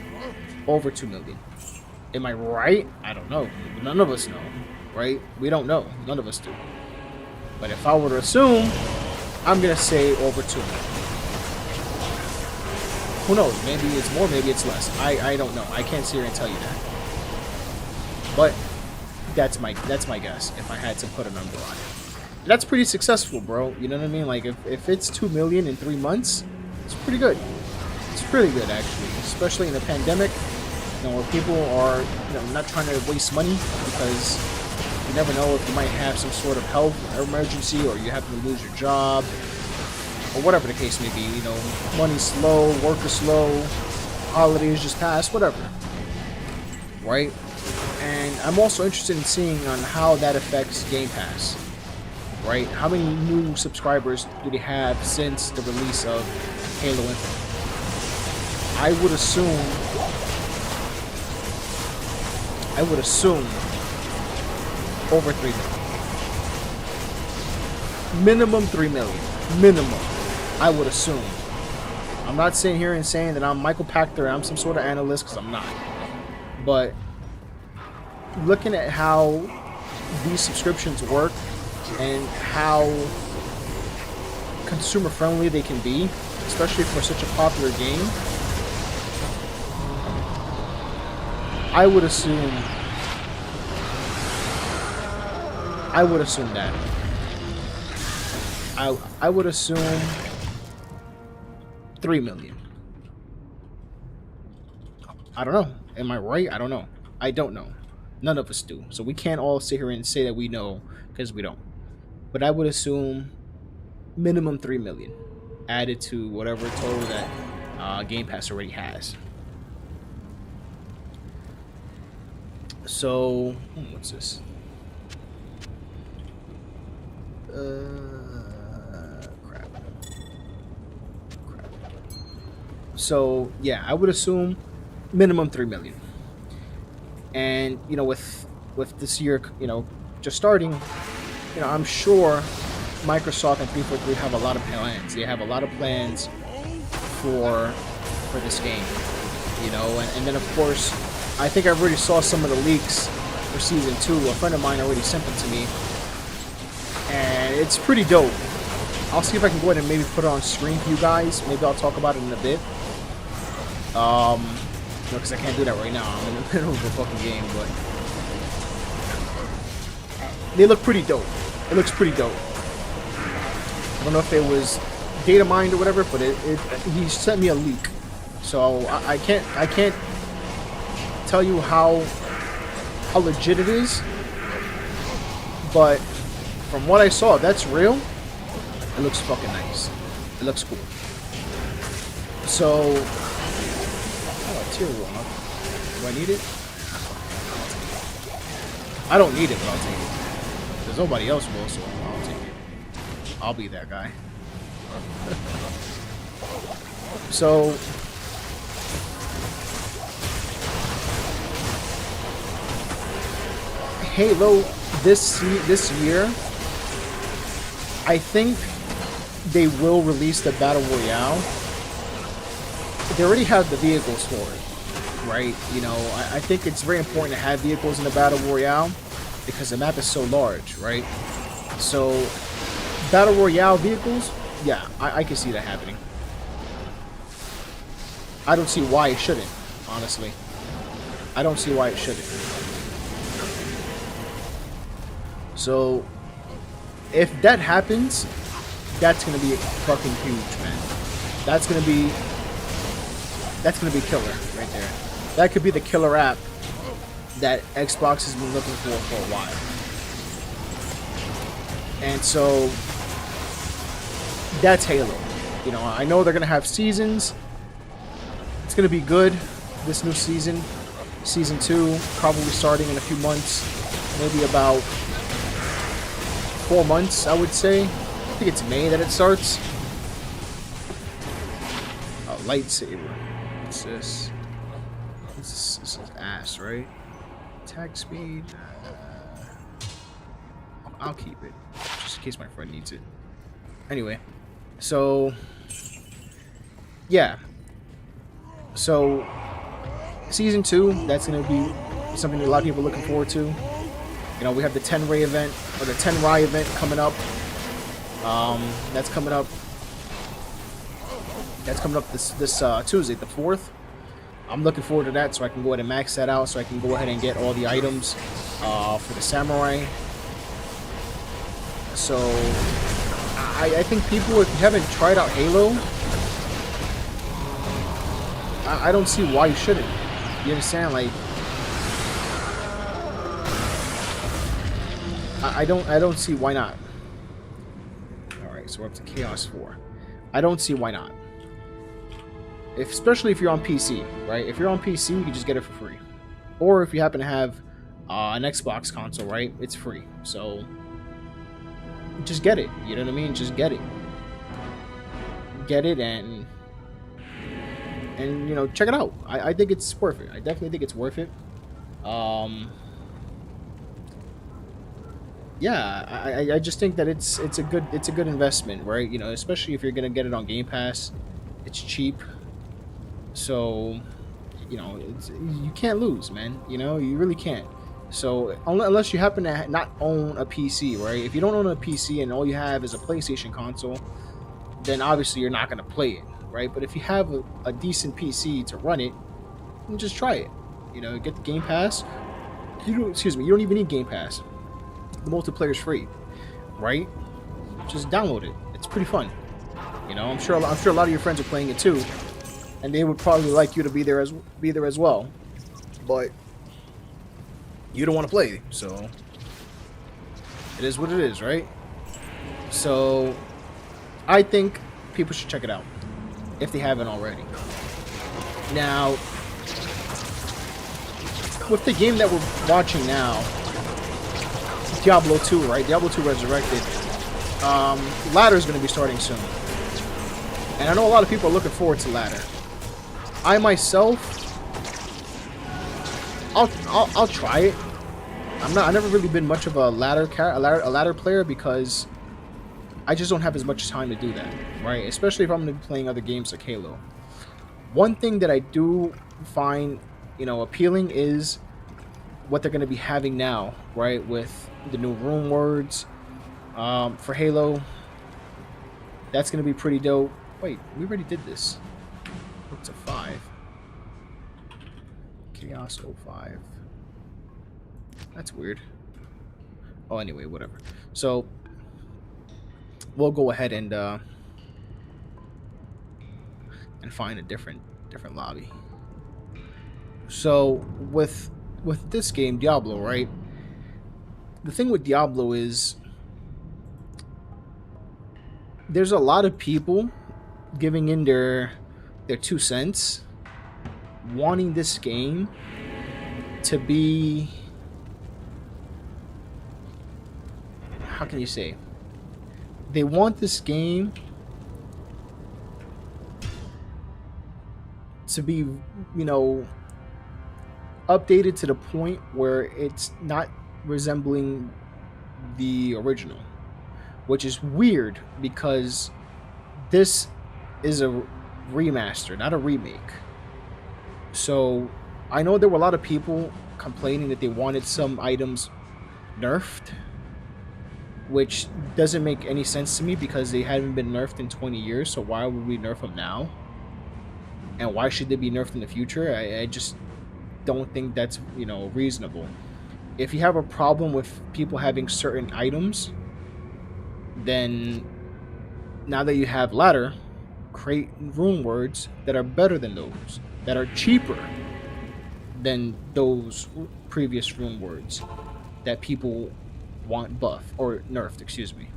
Speaker 1: Over 2 million. Am I right? I don't know. None of us know, right? We don't know. None of us do. But if I were to assume, I'm going to say over 2 million. Who knows? Maybe it's more, maybe it's less. I don't know. I can't sit here and tell you that. But that's my guess if I had to put a number on it. That's pretty successful, bro. You know what I mean? Like, if it's 2 million in 3 months, it's pretty good. It's pretty good, actually, especially in a pandemic, you know, where people are, you know, not trying to waste money because you never know if you might have some sort of health emergency or you happen to lose your job or whatever the case may be. You know, money's low, work is low, holidays just passed, whatever, right? And I'm also interested in seeing on how that affects Game Pass. Right? How many new subscribers do they have since the release of Halo Infinite? I would assume over 3 million. Minimum 3 million. Minimum. I would assume. I'm not sitting here and saying that I'm Michael Pachter, I'm some sort of analyst, because I'm not. But looking at how these subscriptions work and how consumer friendly they can be, especially for such a popular game, I would assume that. I would assume 3 million. I don't know. Am I right? I don't know. I don't know. None of us do. So we can't all sit here and say that we know, because we don't. But I would assume minimum 3 million added to whatever total that Game Pass already has. So, what's this? Crap. So, yeah, I would assume minimum 3 million. And, you know, with this year, you know, just starting, you know, I'm sure Microsoft and 343 have a lot of plans. They have a lot of plans for this game, you know, and then of course, I think I already saw some of the leaks for Season 2. A friend of mine already sent them to me, and it's pretty dope. I'll see if I can go ahead and maybe put it on screen for you guys. Maybe I'll talk about it in a bit. You know, because I can't do that right now. I'm in the middle of a fucking game, but they look pretty dope. It looks pretty dope. I don't know if it was data mined or whatever, but he sent me a leak, so I can't tell you how legit it is, but from what I saw, if that's real, it looks fucking nice. It looks cool. So, tier 1. Do I need it? I don't need it, but I'll take it. There's nobody else will, so I'll take it. I'll be that guy. So, Halo this year, I think they will release the Battle Royale. They already have the vehicles for it, right? You know, I think it's very important to have vehicles in the Battle Royale because the map is so large, right? So, Battle Royale vehicles, yeah, I can see that happening. I don't see why it shouldn't, honestly. I don't see why it shouldn't. So, if that happens, that's gonna be fucking huge, man. That's gonna be killer right there. That could be the killer app that Xbox has been looking for a while. And so, that's Halo. You know, I know they're gonna have seasons. It's gonna be good. This new season, season 2, probably starting in a few months, maybe about 4 months, I would say. I think it's May that it starts. A lightsaber. What's this? This is ass, right? Attack speed. I'll keep it, just in case my friend needs it. Anyway, so yeah. So season 2, that's gonna be something that a lot of people are looking forward to. You know, we have the 10 Ray event, or the 10 Rai event coming up. That's coming up. That's coming up this Tuesday, the 4th. I'm looking forward to that, so I can go ahead and max that out, so I can go ahead and get all the items for the samurai. So I think people, if you haven't tried out Halo, I don't see why you shouldn't. You understand? Like, I don't see why not. Alright, so we're up to Chaos 4. I don't see why not. Especially if you're on PC, right? If you're on PC, you can just get it for free. Or if you happen to have an Xbox console, right? It's free. So, just get it. You know what I mean? Just get it. Get it and you know, check it out. I think it's worth it. I definitely think it's worth it. Yeah, I just think that it's a good investment, right? You know, especially if you're gonna get it on Game Pass, it's cheap, so you know you can't lose, man. You know, you really can't. So unless you happen to not own a PC, right? If you don't own a PC and all you have is a PlayStation console, then obviously you're not gonna play it, right? But if you have a decent PC to run it, then just try it. You know, get the Game Pass. You don't even need Game Pass. The multiplayer is free, right? Just download it. It's pretty fun. You know, I'm sure a lot of your friends are playing it too, and they would probably like you to be there as well. But you don't want to play, so it is what it is, right? So I think people should check it out if they haven't already. Now, with the game that we're watching now, Diablo 2, right? Diablo 2 Resurrected. Ladder is going to be starting soon, and I know a lot of people are looking forward to ladder. I myself, I'll try it. I've never really been much of a ladder player because I just don't have as much time to do that, right? Especially if I'm going to be playing other games like Halo. One thing that I do find, you know, appealing is what they're going to be having now, right? With the new room words for Halo. That's going to be pretty dope. Wait, we already did this. It's a 5. Chaos 05. That's weird. Oh, anyway, whatever. So we'll go ahead and and find a different lobby. So with this game, Diablo, right? The thing with Diablo is there's a lot of people giving in their 2 cents, wanting this game to be, how can you say? They want this game to be, updated to the point where it's not resembling the original, which is weird because this is a remaster, not a remake. So I know there were a lot of people complaining that they wanted some items nerfed, which doesn't make any sense to me because they haven't been nerfed in 20 years. So why would we nerf them now? And why should they be nerfed in the future? I just don't think that's reasonable. If you have a problem with people having certain items, then now that you have ladder, create rune words that are better than those, that are cheaper than those previous rune words that people want buff or nerfed, excuse me.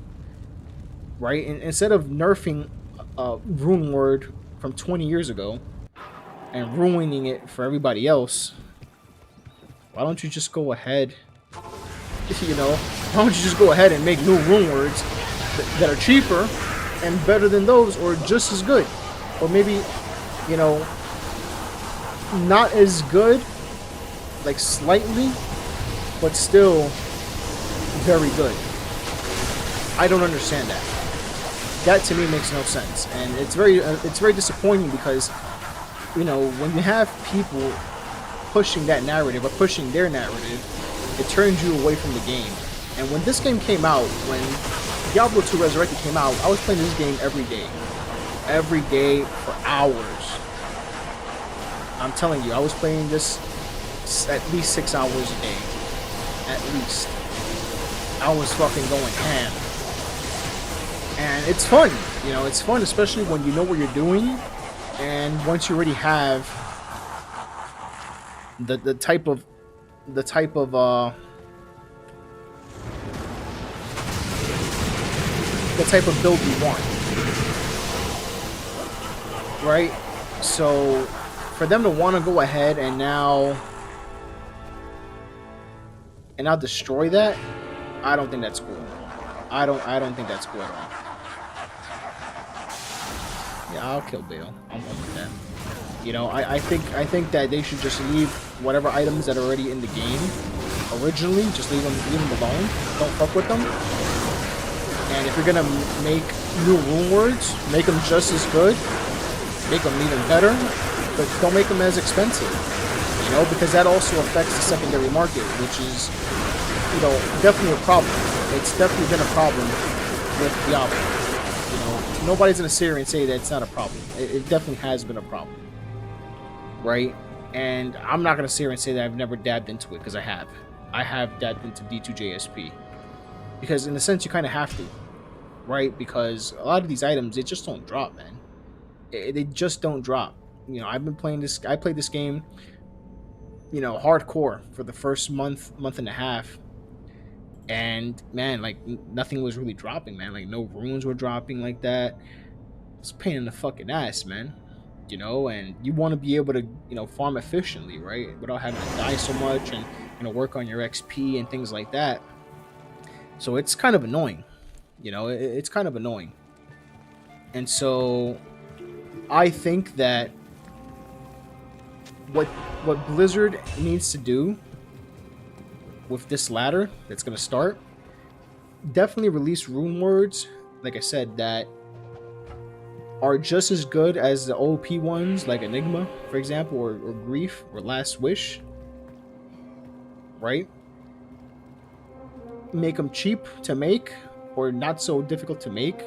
Speaker 1: Right? And instead of nerfing a rune word from 20 years ago and ruining it for everybody else, why don't you just go ahead, why don't you just go ahead and make new rune words that are cheaper and better than those, or just as good, or maybe, not as good, like slightly, but still very good. I don't understand that. That to me makes no sense, and it's very disappointing because, when you have people pushing that narrative or pushing their narrative, it turns you away from the game. And when this game came out, when Diablo 2 Resurrected came out, I was playing this game every day for hours. I'm telling you, I was playing this at least 6 hours a day, at least. I was fucking going ham, and it's fun. It's fun, especially when you know what you're doing, and once you already have the type of build you want, right? So for them to want to go ahead and now destroy that, I don't think that's cool. I don't think that's cool at all. Yeah, I'll kill Bale. I'm fine with that. I think that they should just leave whatever items that are already in the game originally. Just leave them alone. Don't fuck with them. And if you're gonna make new rune words, make them just as good. Make them even better, but don't make them as expensive. Because that also affects the secondary market, which is, definitely a problem. It's definitely been a problem with Diablo. Nobody's gonna sit here and say that it's not a problem. It definitely has been a problem, right? And I'm not gonna sit here and say that I've never dabbed into it, because I have. I have dabbed into D2JSP, because in a sense you kind of have to, right? Because a lot of these items, they just don't drop, man. They just don't drop. I've been playing this. I played this game, hardcore for the first month and a half. And man, like nothing was really dropping, man. Like no runes were dropping like that. It's a pain in the fucking ass, man. And you want to be able to, farm efficiently, right? Without having to die so much and, work on your XP and things like that. So it's kind of annoying. It's kind of annoying. And so I think that what Blizzard needs to do with this ladder that's going to start, definitely release rune words, like I said, that are just as good as the OP ones, like Enigma, for example, or Grief, or Last Wish, right? Make them cheap to make, or not so difficult to make,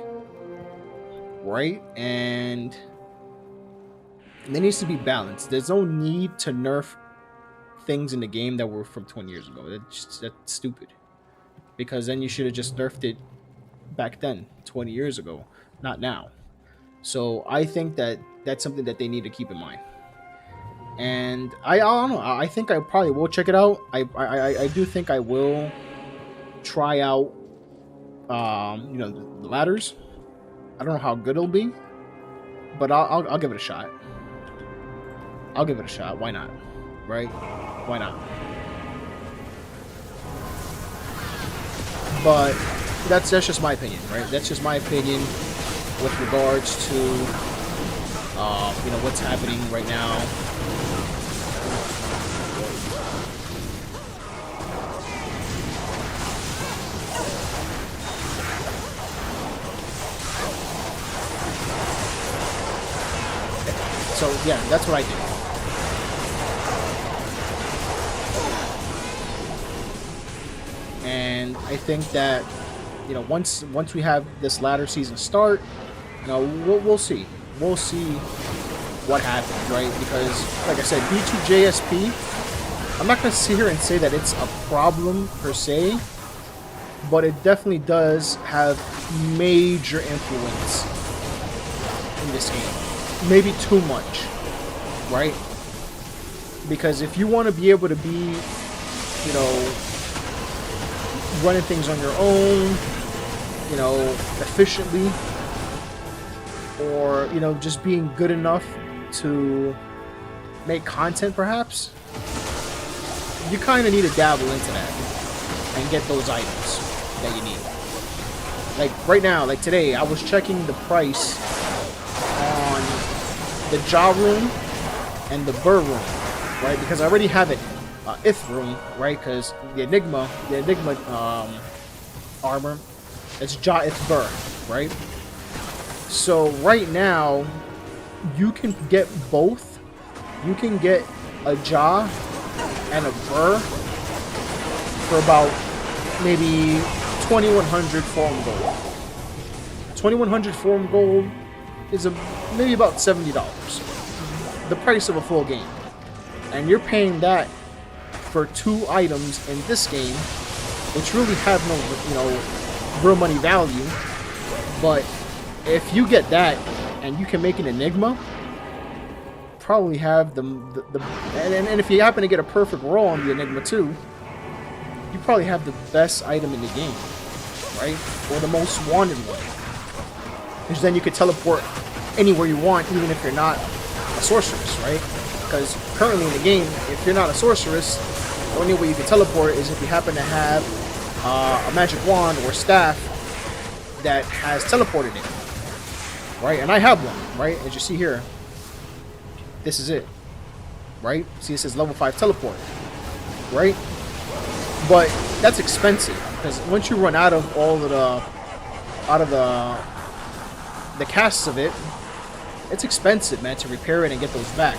Speaker 1: right? And there needs to be balance. There's no need to nerf things in the game that were from 20 years ago. That's stupid. Because then you should have just nerfed it back then, 20 years ago, not now. So I think that that's something that they need to keep in mind. And I don't know. I think I probably will check it out. I do think I will try out the ladders. I don't know how good it'll be, but I'll give it a shot. I'll give it a shot. Why not? Right? Why not? But that's just my opinion, right? That's just my opinion with regards to what's happening right now. So yeah, that's what I do. And I think that once we have this latter season start, we'll see. We'll see what happens, right? Because like I said, B2JSP, I'm not going to sit here and say that it's a problem per se, but it definitely does have major influence in this game. Maybe too much, right? Because if you want to be able to be, running things on your own, efficiently, or, just being good enough to make content, perhaps, you kind of need to dabble into that and get those items that you need. Like right now, like today, I was checking the price on the Jaw room and the Burr room, right? Because I already have it. Ith room, right? Because the Enigma armor, it's Jaw Ith Burr, right? So right now, you can get both. You can get a Jaw and a Burr for about maybe 2,100 foreign gold. 2,100 foreign gold is maybe about $70, the price of a full game, and you're paying that for 2 items in this game, which really have no, real money value. But if you get that and you can make an Enigma, probably have and if you happen to get a perfect roll on the Enigma too, you probably have the best item in the game, right? Or the most wanted one. Because then you could teleport anywhere you want, even if you're not a sorceress, right? Because currently in the game, if you're not a sorceress, the only way you can teleport is if you happen to have a magic wand or staff that has teleported it, right? And I have one, right? As you see here, this is it, right? See, it says level 5 teleport, right? But that's expensive because once you run out of all of the casts of it, it's expensive, man, to repair it and get those back.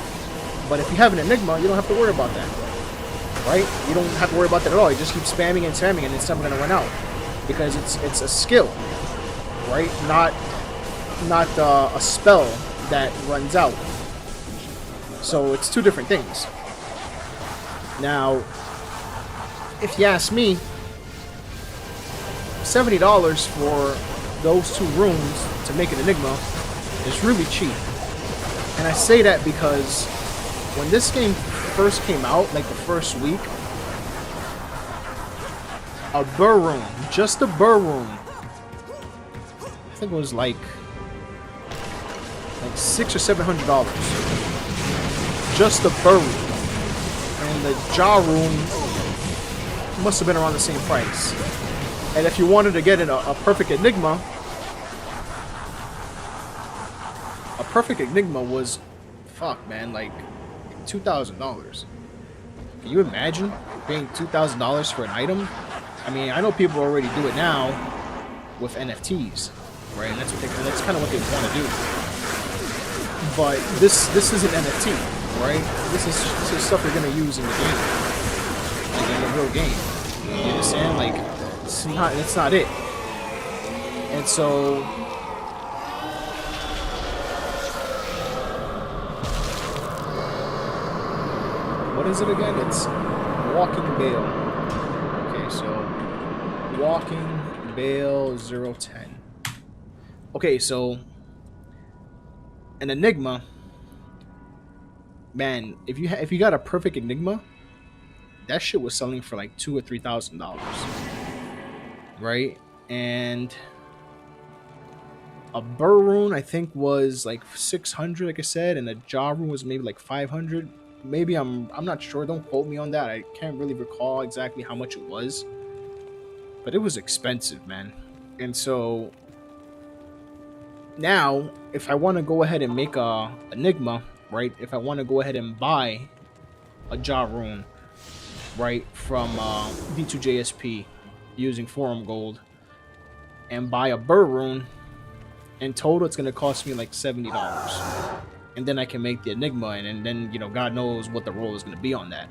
Speaker 1: But if you have an Enigma, you don't have to worry about that, right? You don't have to worry about that at all. You just keep spamming and spamming, and it's never going to run out because it's a skill, right? Not a spell that runs out. So it's 2 different things. Now, if you ask me, $70 for those 2 rooms to make an Enigma is really cheap. And I say that because when this game first came out, like the first week, a Burr room, just a Burr room, I think it was like $600 or $700. Just the Burr room. And the Jaw room must have been around the same price. And if you wanted to get a perfect Enigma, was, fuck, man, like $2,000. Can you imagine paying $2,000 for an item? I mean, I know people already do it now with NFTs, right? And that's kind of what they want to do. But this is an NFT, right? This is stuff you're gonna use in the game, like in a real game. You understand? Like that's not it. And so, what is it again? It's Walking Bale. Okay, so Walking Bale 010. Okay, so an enigma, man, if you got a perfect enigma, that shit was selling for like $2,000 or $3,000, right? And a burr rune I think was like 600, like I said, and a jaw rune was maybe like 500. Maybe I'm not sure. Don't quote me on that. I can't really recall exactly how much it was, but it was expensive, man. And so now, if I want to go ahead and make a enigma, right? If I want to go ahead and buy a jaw rune, right, from D2JSP using Forum Gold, and buy a burr rune, in total it's gonna cost me like $70. And then I can make the enigma, and then God knows what the roll is gonna be on that.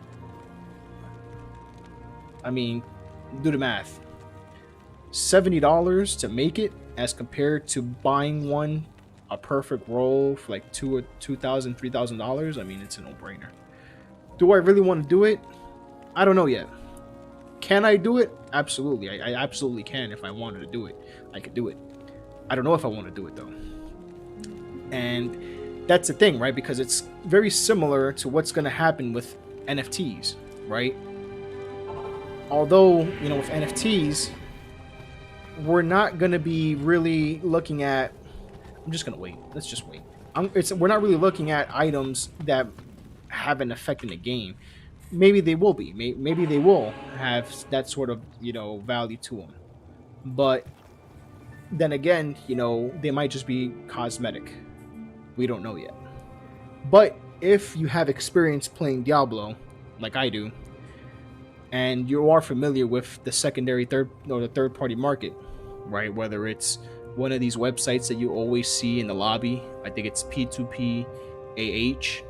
Speaker 1: I mean, do the math. $70 to make it, as compared to buying one, a perfect roll, for like $2,000, $3,000. I mean, it's a no-brainer. Do I really want to do it? I don't know yet. Can I do it? Absolutely. I absolutely can. If I wanted to do it, I could do it. I don't know if I want to do it though. And that's the thing, right? Because it's very similar to what's going to happen with NFTs, right? Although, with NFTs, we're not going to be really looking at... I'm just going to wait. Let's just wait. We're not really looking at items that have an effect in the game. Maybe they will be. Maybe they will have that sort of, value to them. But then again, they might just be cosmetic. We don't know yet. But if you have experience playing Diablo, like I do, and you are familiar with the secondary, third party market, right? Whether it's one of these websites that you always see in the lobby, I think it's P2PAH,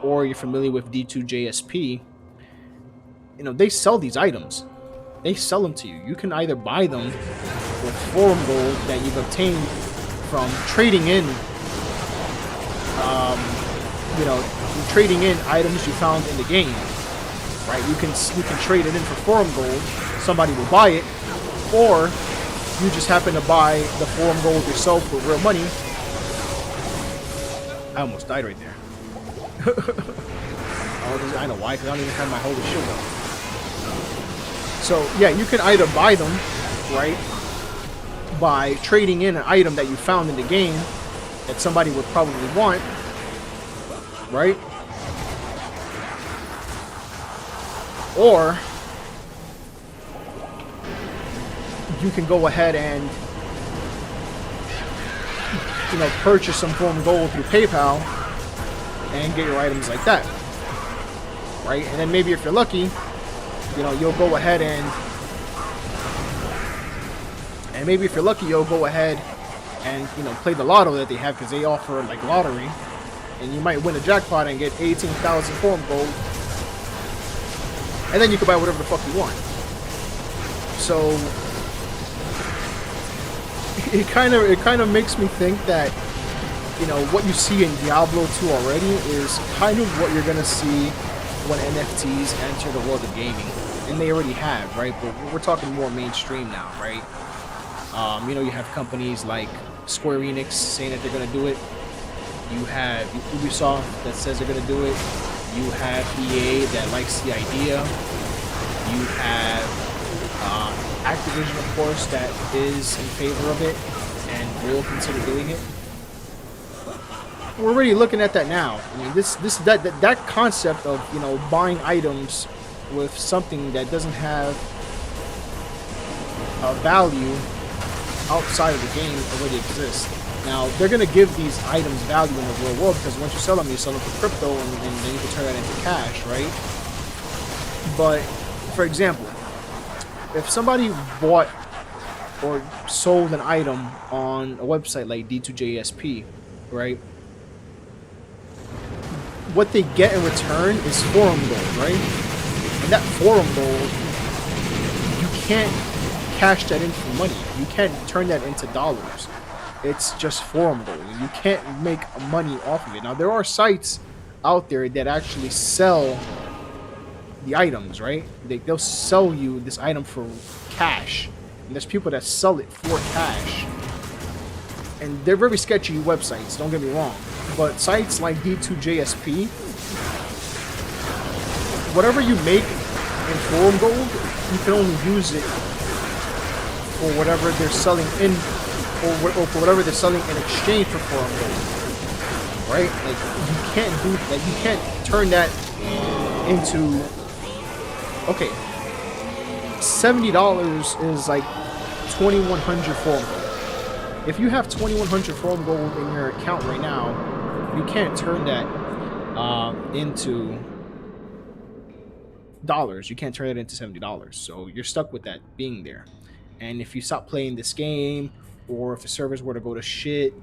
Speaker 1: or you're familiar with D2JSP, they sell these items. They sell them to you. You can either buy them with Forum Gold that you've obtained from trading in, trading in items you found in the game, right? You can trade it in for Forum Gold. Somebody will buy it, or you just happen to buy the Forum Gold yourself for real money. I almost died right there. I know why, because I don't even have my holy shield up. So yeah, you can either buy them, right, by trading in an item that you found in the game that somebody would probably want, right? Or you can go ahead and purchase some Forum Gold through PayPal and get your items like that, right? And then maybe if you're lucky, you'll go ahead and play the lotto that they have, because they offer like lottery, and you might win a jackpot and get 18,000 Forum Gold, and then you can buy whatever the fuck you want. So it kind of makes me think that what you see in Diablo 2 already is kind of what you're gonna see when NFTs enter the world of gaming, and they already have, right? But we're talking more mainstream now, right? You have companies like Square Enix saying that they're gonna do it. You have Ubisoft that says they're gonna do it. You have EA that likes the idea. You have Activision, of course, that is in favor of it and will consider doing it. We're already looking at that now. I mean, that concept of buying items with something that doesn't have a value outside of the game already exists. Now, they're going to give these items value in the real world, because once you sell them for crypto, and then you can turn that into cash, right? But, for example, if somebody bought or sold an item on a website like D2JSP, right? What they get in return is Forum Gold, right? And that Forum Gold, you can't cash that in for money. You can't turn that into dollars. It's just Forum Gold. You can't make money off of it. Now, there are sites out there that actually sell the items, right? They'll sell you this item for cash. And there's people that sell it for cash. and they're very sketchy websites, don't get me wrong, but sites like D2JSP, whatever you make in forum gold, you can only use it for whatever they're selling in, or for whatever they're selling in exchange for forum gold, right? Like, you can't do, like, you can't turn that into, okay, $70 is like 2,100 forum gold. If you have 2,100 forum gold in your account right now, you can't turn that into dollars. You can't turn it into $70. So you're stuck with that being there. And if you stop playing this game, or if the servers were to go to shit,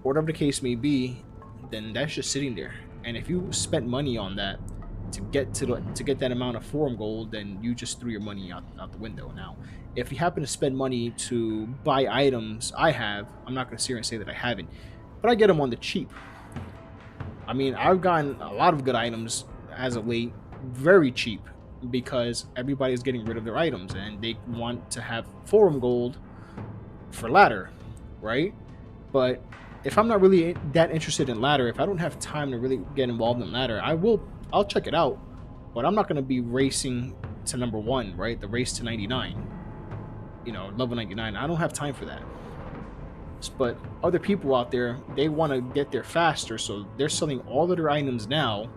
Speaker 1: or whatever the case may be, then that's just sitting there. And if you spent money on that to get that amount of forum gold, then you just threw your money out the window. Now, if you happen to spend money to buy items, I'm not going to sit here and say that I haven't, but I get them on the cheap. I mean, I've gotten a lot of good items as of late, very cheap, because everybody's getting rid of their items and they want to have forum gold for ladder, right? But if I'm not really that interested in ladder, if I don't have time to really get involved in ladder, I'll check it out, but I'm not going to be racing to number 1, right? The race to 99, level 99. I don't have time for that. But other people out there, they want to get there faster, so they're selling all of their items now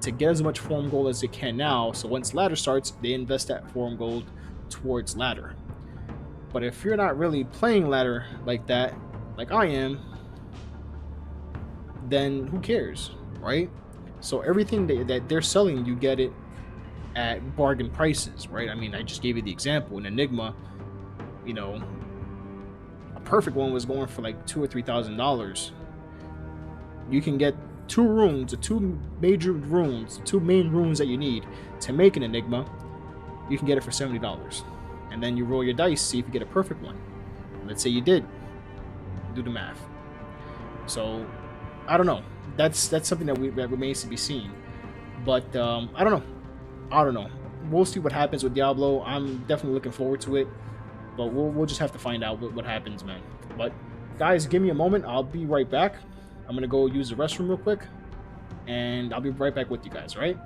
Speaker 1: to get as much forum gold as they can now. So once ladder starts, they invest that forum gold towards ladder. But if you're not really playing ladder like that, like I am, then who cares, right? So everything that they're selling, you get it at bargain prices, right? I mean, I just gave you the example in Enigma. A perfect one was going for like $2,000 or $3,000. You can get two main rooms that you need to make an Enigma. You can get it for $70, and then you roll your dice, see if you get a perfect one. Let's say you did. Do the math. So I don't know. That's something that remains to be seen. But I don't know. We'll see what happens with Diablo. I'm definitely looking forward to it, but we'll just have to find out what happens, man. But guys, give me a moment. I'll be right back. I'm gonna go use the restroom real quick, and I'll be right back with you guys. All right?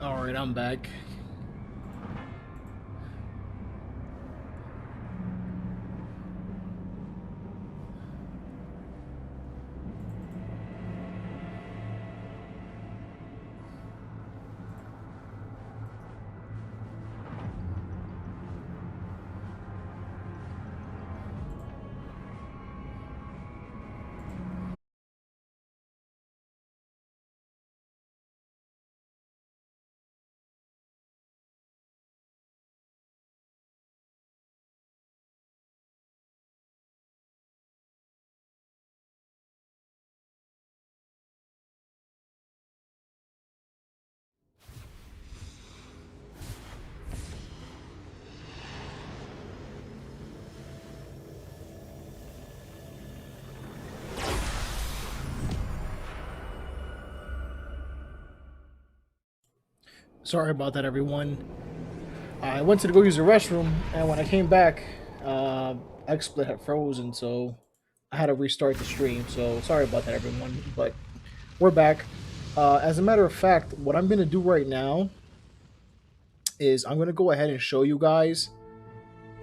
Speaker 1: All right, I'm back. Sorry about that, everyone. I went to go use the restroom, and when I came back, uh, XSplit had frozen, so I had to restart the stream. So sorry about that, everyone. But we're back. As a matter of fact, what I'm gonna do right now is I'm gonna go ahead and show you guys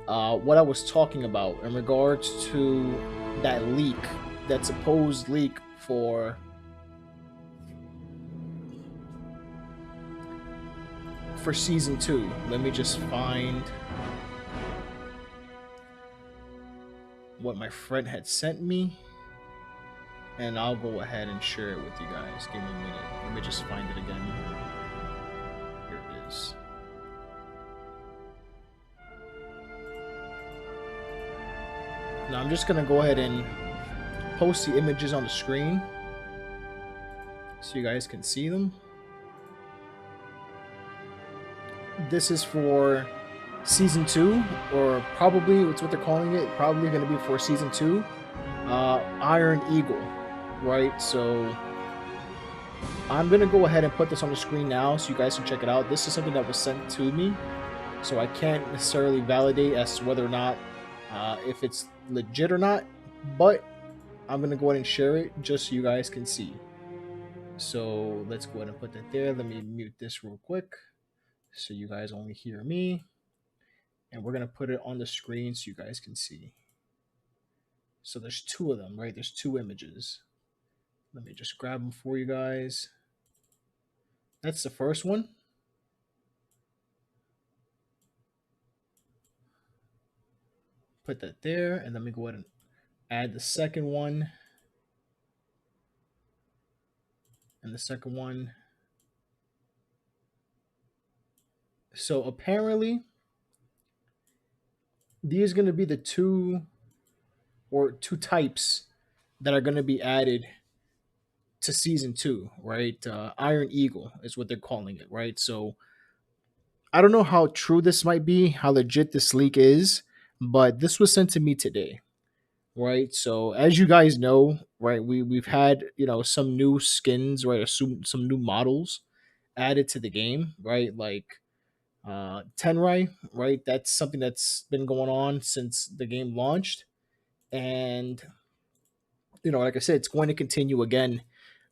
Speaker 1: what I was talking about in regards to that leak, that supposed leak for season two. Let me just find what my friend had sent me, and I'll go ahead and share it with you guys. Give me a minute. Let me just find it again. Here it is. Now I'm just gonna go ahead and post the images on the screen so you guys can see them. This is for season two, or probably it's what they're calling it. Probably going to be for season two. Iron Eagle, right? So I'm gonna go ahead and put this on the screen now so you guys can check it out. This is something that was sent to me, so I can't necessarily validate as to whether or not if it's legit or not. But I'm gonna go ahead and share it just so you guys can see. So let's go ahead and put that there. Let me mute this real quick so you guys only hear me. And we're going to put it on the screen so you guys can see. So there's two of them, right? There's two images. Let me just grab them for you guys. That's the first one. Put that there. And let me go ahead and add the second one. And the second one. So apparently, these are going to be the two types that are going to be added to season two, right? Iron Eagle is what they're calling it, right? So I don't know how true this might be, how legit this leak is, but this was sent to me today, right? So as you guys know, right, we've had some new skins, right, or some new models added to the game, right? Like Tenrai, right? That's something that's been going on since the game launched, and like I said, it's going to continue again.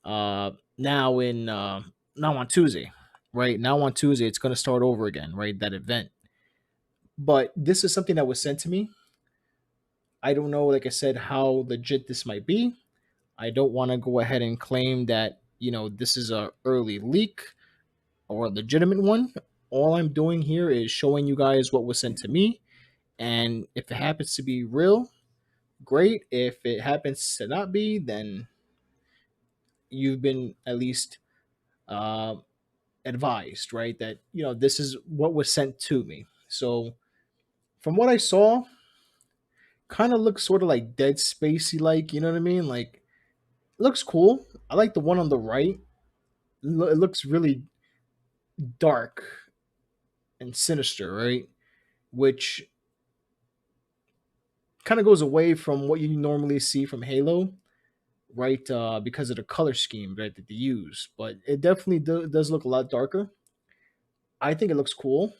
Speaker 1: Now in now on Tuesday, right? Now on Tuesday, it's going to start over again, right? That event. But this is something that was sent to me. I don't know, like I said, how legit this might be. I don't want to go ahead and claim that, this is a early leak or a legitimate one. All I'm doing here is showing you guys what was sent to me. And if it happens to be real, great. If it happens to not be, then you've been at least uh, advised, right? That, this is what was sent to me. So from what I saw, kind of looks sort of like Dead Spacey, like, you know what I mean? Like, it looks cool. I like the one on the right. It looks really dark and sinister, right? Which kind of goes away from what you normally see from Halo, right? Because of the color scheme, right, that they use. But it definitely does look a lot darker. I think it looks cool.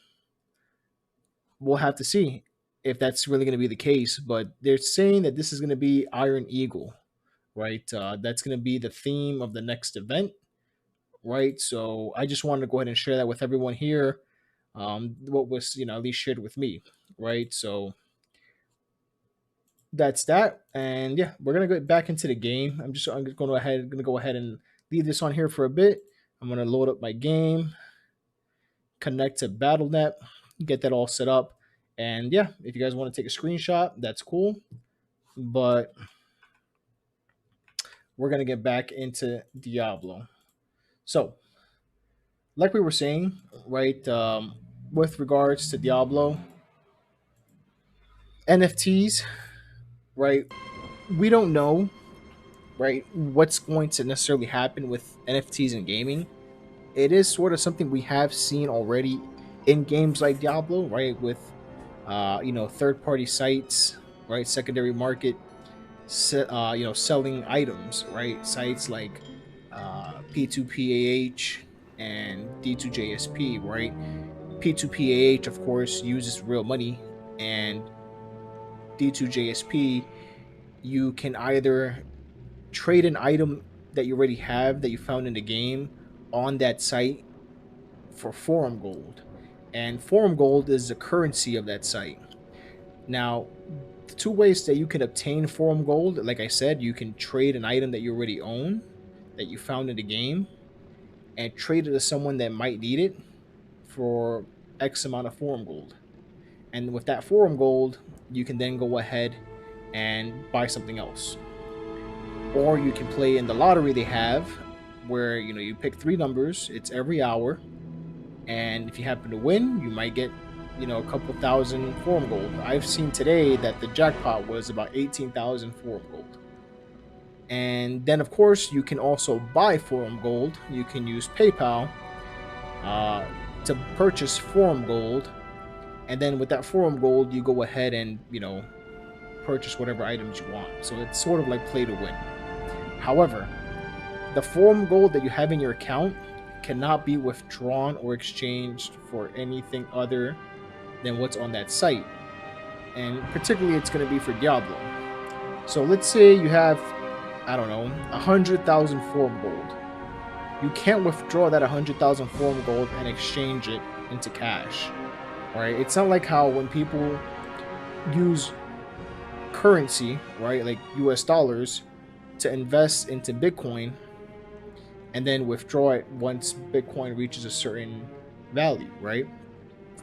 Speaker 1: We'll have to see if that's really going to be the case. But they're saying that this is going to be Iron Eagle, right? That's going to be the theme of the next event, right? So I just wanted to go ahead and share that with everyone here. What was, at least shared with me, right? So that's that. And yeah, we're gonna get back into the game. I'm gonna go ahead and leave this on here for a bit. I'm gonna load up my game, connect to BattleNet, get that all set up. And yeah, if you guys want to take a screenshot, that's cool. But we're gonna get back into Diablo. So, like we were saying, right, with regards to Diablo, NFTs, right, we don't know, right, what's going to necessarily happen with NFTs in gaming. It is sort of something we have seen already in games like Diablo, right, with third party sites, right, secondary market, selling items, right, sites like P2PAH and D2JSP, right. P2PAH, of course, uses real money, and D2JSP, you can either trade an item that you already have that you found in the game on that site for forum gold. And forum gold is the currency of that site. Now, the two ways that you can obtain forum gold, like I said, you can trade an item that you already own, that you found in the game, and trade it to someone that might need it for X amount of forum gold. And with that forum gold, you can then go ahead and buy something else. Or you can play in the lottery they have, where you pick three numbers, it's every hour, and if you happen to win, you might get a couple thousand forum gold. I've seen today that the jackpot was about 18,000 forum gold. And then of course you can also buy forum gold. You can use PayPal to purchase forum gold, and then with that forum gold you go ahead and purchase whatever items you want. So it's sort of like play to win. However, the forum gold that you have in your account cannot be withdrawn or exchanged for anything other than what's on that site. And particularly it's going to be for Diablo. So let's say you have, I don't know, 100,000 forum gold. You can't withdraw that 100,000 forum gold and exchange it into cash. Right? It's not like how when people use currency, right, like US dollars, to invest into Bitcoin and then withdraw it once Bitcoin reaches a certain value, right?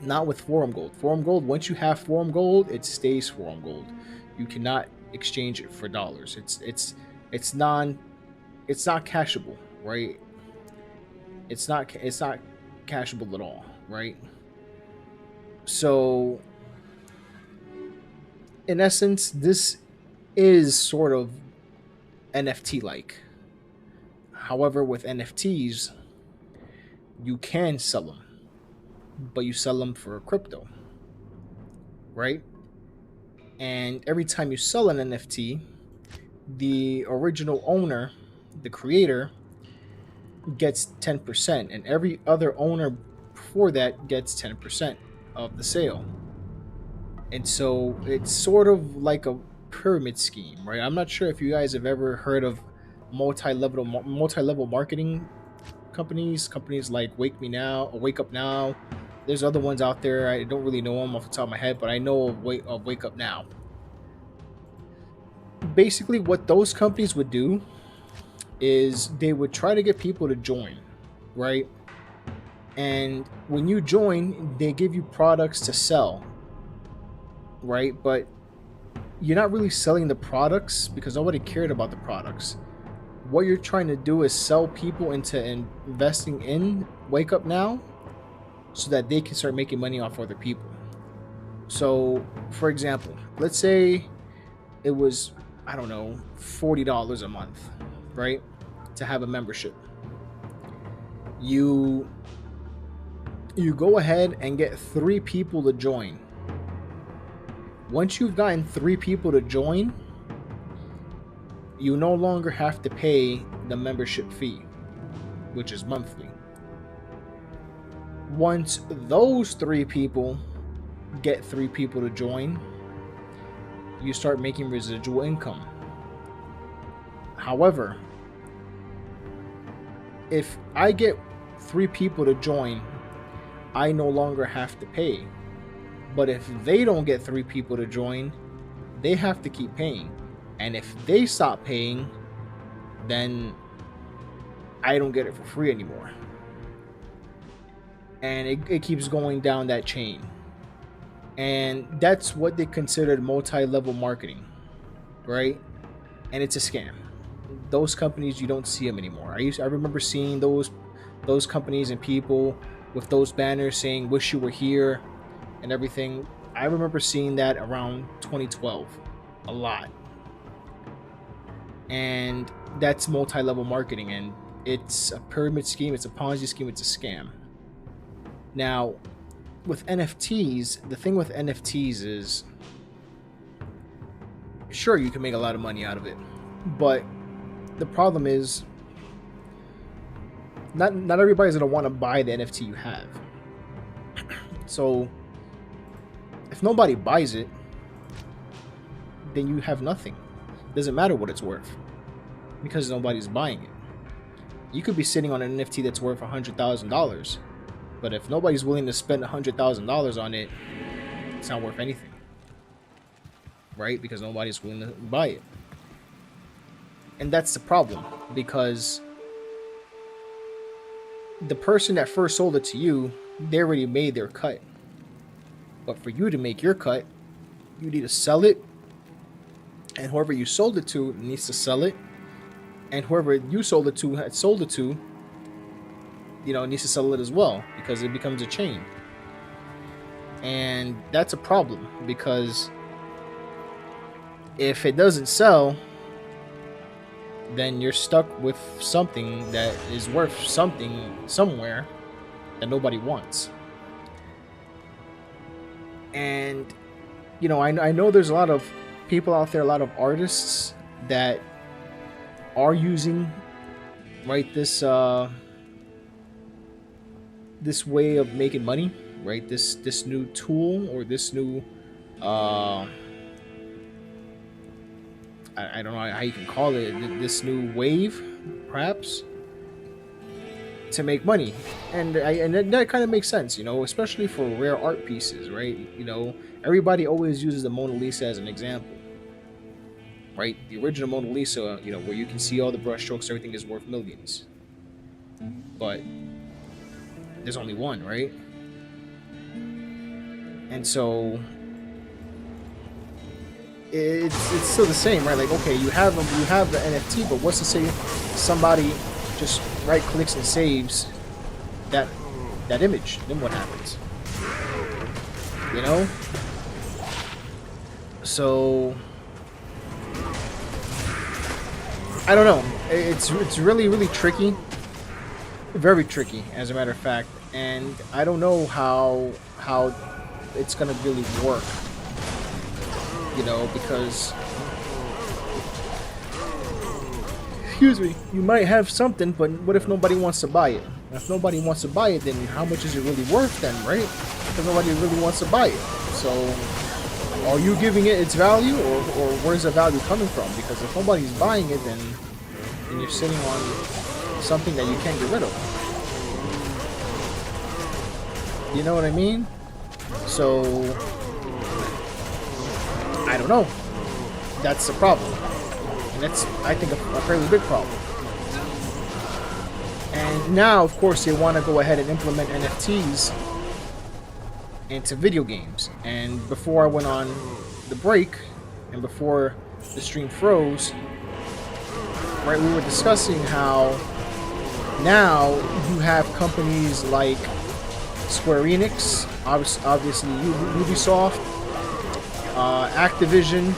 Speaker 1: Not with forum gold. Forum gold, once you have forum gold, it stays forum gold. You cannot exchange it for dollars. It's not cashable, right? It's not cashable at all, right? So in essence, this is sort of NFT like. However, with NFTs, you can sell them, but you sell them for crypto, right? And every time you sell an NFT, the original owner, the creator, gets 10%, and every other owner before that gets 10% of the sale. And so it's sort of like a pyramid scheme, right? I'm not sure if you guys have ever heard of multi-level marketing companies like Wake Me Now or Wake Up Now. There's other ones out there. I don't really know them off the top of my head, but I know of Wake Up Now. Basically, what those companies would do is they would try to get people to join, right? And when you join, they give you products to sell, right? But you're not really selling the products because nobody cared about the products. What you're trying to do is sell people into investing in Wake Up Now so that they can start making money off other people. So, for example, let's say it was, I don't know, $40 a month, right? To have a membership. You go ahead and get 3 people to join. Once you've gotten 3 people to join, you no longer have to pay the membership fee, which is monthly. Once those 3 people get 3 people to join, you start making residual income. However, if I get 3 people to join, I no longer have to pay. But if they don't get 3 people to join, they have to keep paying. And if they stop paying, then I don't get it for free anymore. And it keeps going down that chain. And that's what they considered multi-level marketing, right? And it's a scam. Those companies, you don't see them anymore. I remember seeing those companies and people with those banners saying "Wish you were here" and everything. I remember seeing that around 2012 a lot. And that's multi-level marketing, and it's a pyramid scheme, it's a Ponzi scheme, it's a scam. Now, with NFTs, the thing with NFTs is, sure, you can make a lot of money out of it, but the problem is not everybody's going to want to buy the NFT you have. So if nobody buys it, then you have nothing. It doesn't matter what it's worth because nobody's buying it. You could be sitting on an NFT that's worth $100,000, but if nobody's willing to spend $100,000 on it, it's not worth anything, right? Because nobody's willing to buy it. And that's the problem, because the person that first sold it to you, they already made their cut. But for you to make your cut, you need to sell it, and whoever you sold it to needs to sell it, and whoever you sold it to had sold it to, you know, needs to sell it as well, because it becomes a chain. And that's a problem, because if it doesn't sell, then you're stuck with something that is worth something somewhere that nobody wants. And you know, I know there's a lot of people out there, a lot of artists that are using, right, this way of making money, right? This new tool, or this new I don't know how you can call it, this new wave, perhaps, to make money. And that kind of makes sense, you know, especially for rare art pieces, right? You know, everybody always uses the Mona Lisa as an example, right? The original Mona Lisa, you know, where you can see all the brushstrokes, everything is worth millions. But there's only one, right? And so it's still the same, right? Like, okay, you have the NFT, but what's to say somebody just right clicks and saves that image? Then what happens? You know? So I don't know. It's really tricky, very tricky, as a matter of fact, and I don't know how it's gonna really work. You know, because, excuse me, you might have something, but what if nobody wants to buy it? If nobody wants to buy it, then how much is it really worth then, right? Because nobody really wants to buy it. So are you giving it its value, or where's the value coming from? Because if nobody's buying it, then you're sitting on something that you can't get rid of. You know what I mean? So I don't know. That's the problem. And that's, I think, a fairly big problem. And now, of course, they want to go ahead and implement NFTs into video games. And before I went on the break, and before the stream froze, right, we were discussing how now you have companies like Square Enix, obviously Ubisoft, Activision,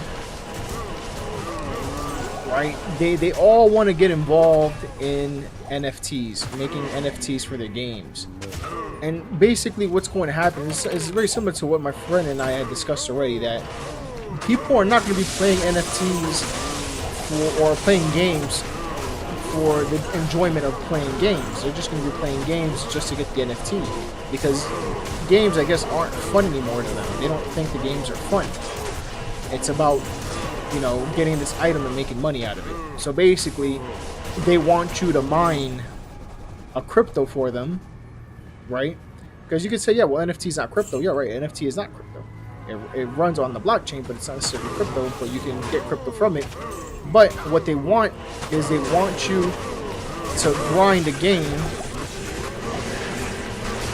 Speaker 1: right? They all want to get involved in NFTs, making NFTs for their games. And basically what's going to happen is very similar to what my friend and I had discussed already, that people are not going to be playing NFTs or playing games for the enjoyment of playing games. They're just going to be playing games just to get the NFT, because games, I guess, aren't fun anymore to them. They don't think the games are fun. It's about, you know, getting this item and making money out of it. So basically, they want you to mine a crypto for them, right? Because you could say, yeah, well, NFT is not crypto. Yeah, right. NFT is not crypto. It runs on the blockchain, but it's not necessarily crypto. But you can get crypto from it. But what they want is they want you to grind the game,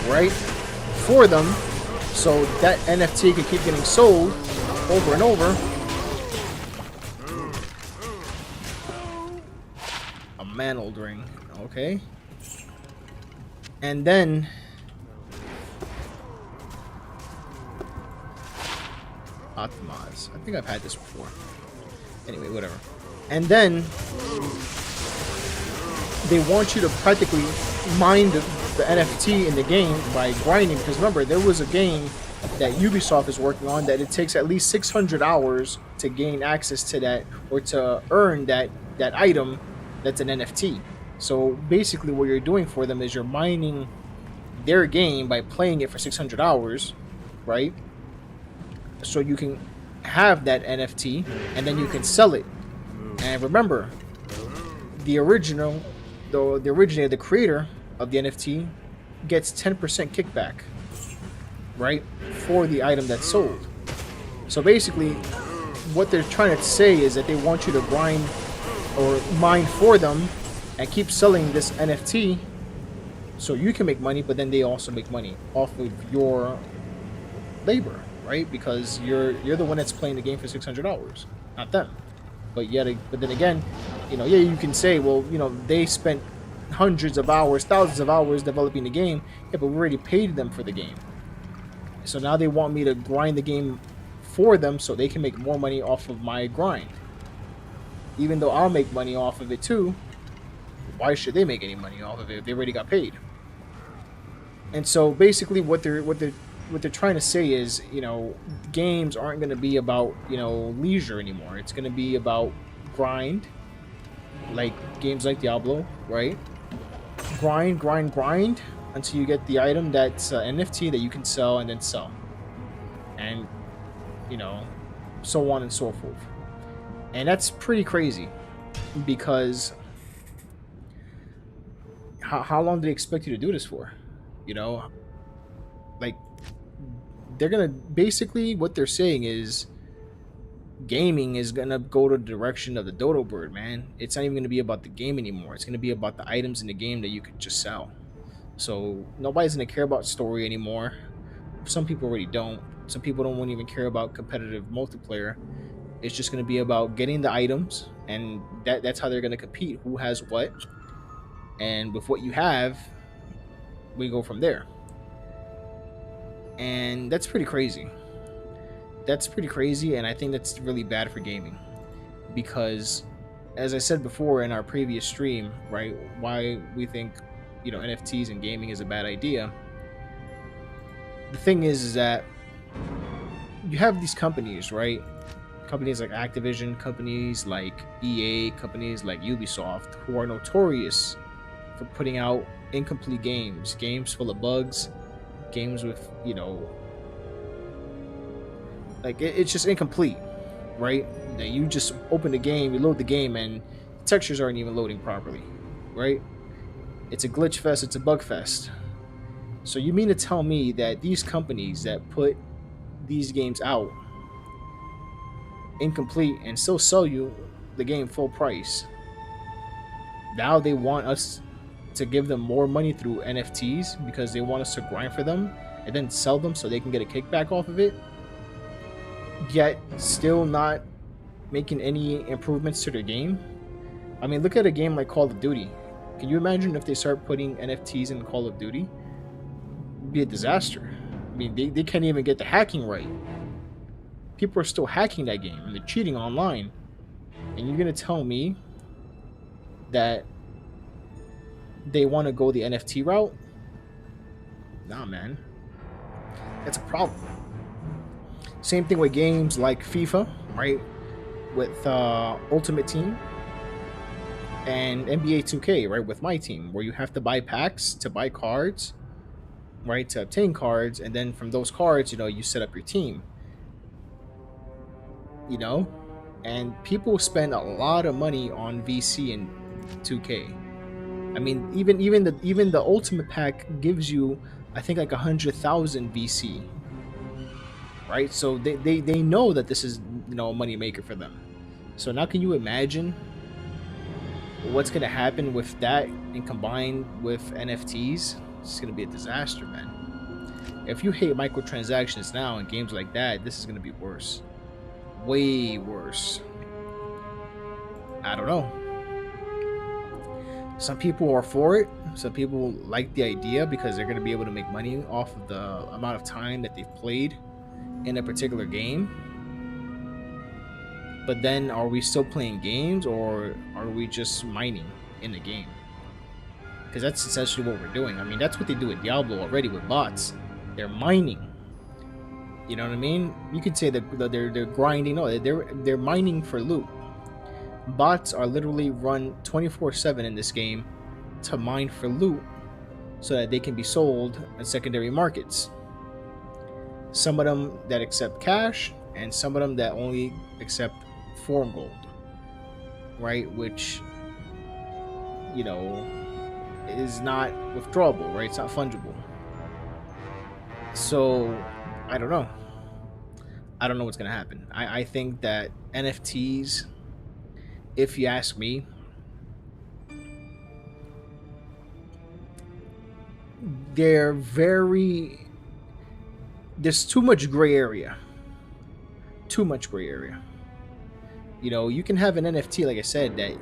Speaker 1: right, for them, so that NFT can keep getting sold over and over. A mantled ring, okay. And then optimize. I think I've had this before. Anyway, whatever. And then they want you to practically mine the NFT in the game by grinding. Because remember, there was a game that Ubisoft is working on that it takes at least 600 hours to gain access to that, or to earn that item that's an NFT. So basically what you're doing for them is you're mining their game by playing it for 600 hours, right? So you can have that NFT and then you can sell it. And remember, the originator, the creator of the NFT gets 10% kickback, right, for the item that's sold. So basically what they're trying to say is that they want you to grind or mine for them and keep selling this NFT so you can make money, but then they also make money off of your labor, right? Because you're the one that's playing the game for 600 hours, not them. But then again, yeah, you can say, well, they spent hundreds of hours, thousands of hours developing the game. Yeah, but we already paid them for the game. So now they want me to grind the game for them so they can make more money off of my grind. Even though I'll make money off of it too, why should they make any money off of it if they already got paid? And so basically what they're trying to say is, games aren't going to be about, leisure anymore. It's going to be about grind, like games like Diablo, right? Grind until you get the item that's NFT that you can sell and then sell. And, so on and so forth. And that's pretty crazy because how long do they expect you to do this for? Like, they're gonna basically, what they're saying is gaming is gonna go to the direction of the dodo bird, man. It's not even gonna be about the game anymore. It's gonna be about the items in the game that you could just sell. So nobody's gonna care about story anymore. Some people already don't. Some people don't even care about competitive multiplayer. It's just gonna be about getting the items, and that's how they're gonna compete. Who has what, and with what you have, we go from there. And that's pretty crazy. And I think that's really bad for gaming, because as I said before in our previous stream, right, why we think NFTs and gaming is a bad idea. The thing is that you have these companies, right? Companies like Activision, companies like EA, companies like Ubisoft, who are notorious for putting out incomplete games full of bugs, games with, like it's just incomplete, right? That you just open the game, you load the game, and the textures aren't even loading properly, right? It's a glitch fest, it's a bug fest. So you mean to tell me that these companies that put these games out incomplete and still sell you the game full price, now they want us to give them more money through NFTs because they want us to grind for them and then sell them so they can get a kickback off of it, yet still not making any improvements to their game? I mean, look at a game like Call of Duty. Can you imagine if they start putting NFTs in Call of Duty? It'd be a disaster. I mean, they can't even get the hacking right. People are still hacking that game and they're cheating online. And you're gonna tell me that they want to go the NFT route? Nah, man. That's a problem. Same thing with games like FIFA, right? With Ultimate Team and NBA 2K, right? With my team, where you have to buy packs to buy cards, right? To obtain cards, and then from those cards, you set up your team. And people spend a lot of money on VC and 2K. I mean, even the ultimate pack gives you, I think, like 100,000 VC, right? So they know that this is, a money maker for them. So now, can you imagine what's gonna happen with that and combined with NFTs? It's gonna be a disaster, man. If you hate microtransactions now in games like that, this is gonna be worse, way worse. I don't know. Some people are for it. Some people like the idea because they're going to be able to make money off of the amount of time that they've played in a particular game. But then, are we still playing games, or are we just mining in the game? Because that's essentially what we're doing. I mean, that's what they do with Diablo already with bots. They're mining. You know what I mean? You could say that they're grinding. No, they're mining for loot. Bots are literally run 24/7 in this game to mine for loot so that they can be sold in secondary markets. Some of them that accept cash, and some of them that only accept foreign gold, right? Which, is not withdrawable, right? It's not fungible. So, I don't know. I don't know what's going to happen. I think that NFTs, if you ask me, there's too much gray area. Too much gray area. You can have an NFT, like I said, that,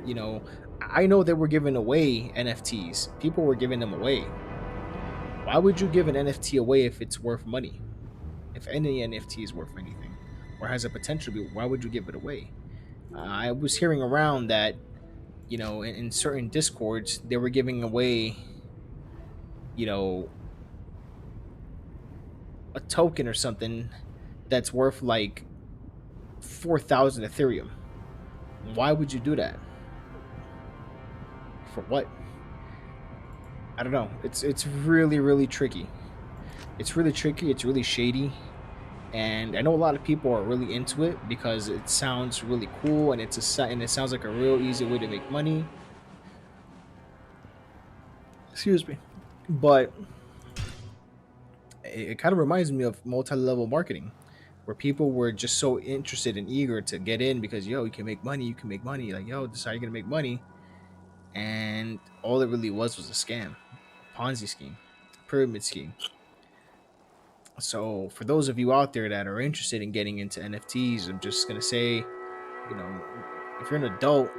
Speaker 1: I know they were giving away NFTs. People were giving them away. Why would you give an NFT away if it's worth money? If any NFT is worth anything or has a potential to be, why would you give it away? I was hearing around that, in certain discords, they were giving away, a token or something that's worth like 4,000 Ethereum. Why would you do that? For what? I don't know. It's really, really tricky. It's really tricky. It's really shady. And I know a lot of people are really into it because it sounds really cool, and it sounds like a real easy way to make money. Excuse me. But it kind of reminds me of multi-level marketing, where people were just so interested and eager to get in because, you can make money, like, this is how you're gonna make money. And all it really was a scam, Ponzi scheme, pyramid scheme. So for those of you out there that are interested in getting into NFTs, I'm just gonna say, if you're an adult,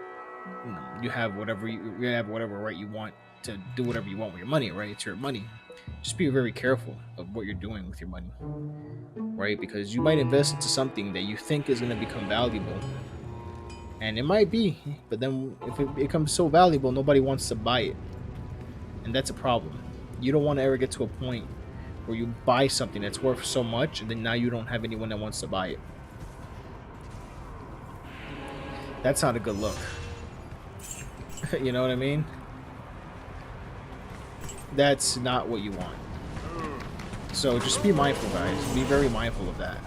Speaker 1: you have whatever right you want to do whatever you want with your money, right? It's your money. Just be very careful of what you're doing with your money, right? Because you might invest into something that you think is going to become valuable, and it might be, but then if it becomes so valuable, nobody wants to buy it, and that's a problem. You don't want to ever get to a point where you buy something that's worth so much, and then now you don't have anyone that wants to buy it. That's not a good look. You know what I mean? That's not what you want. So just be mindful, guys. Be very mindful of that.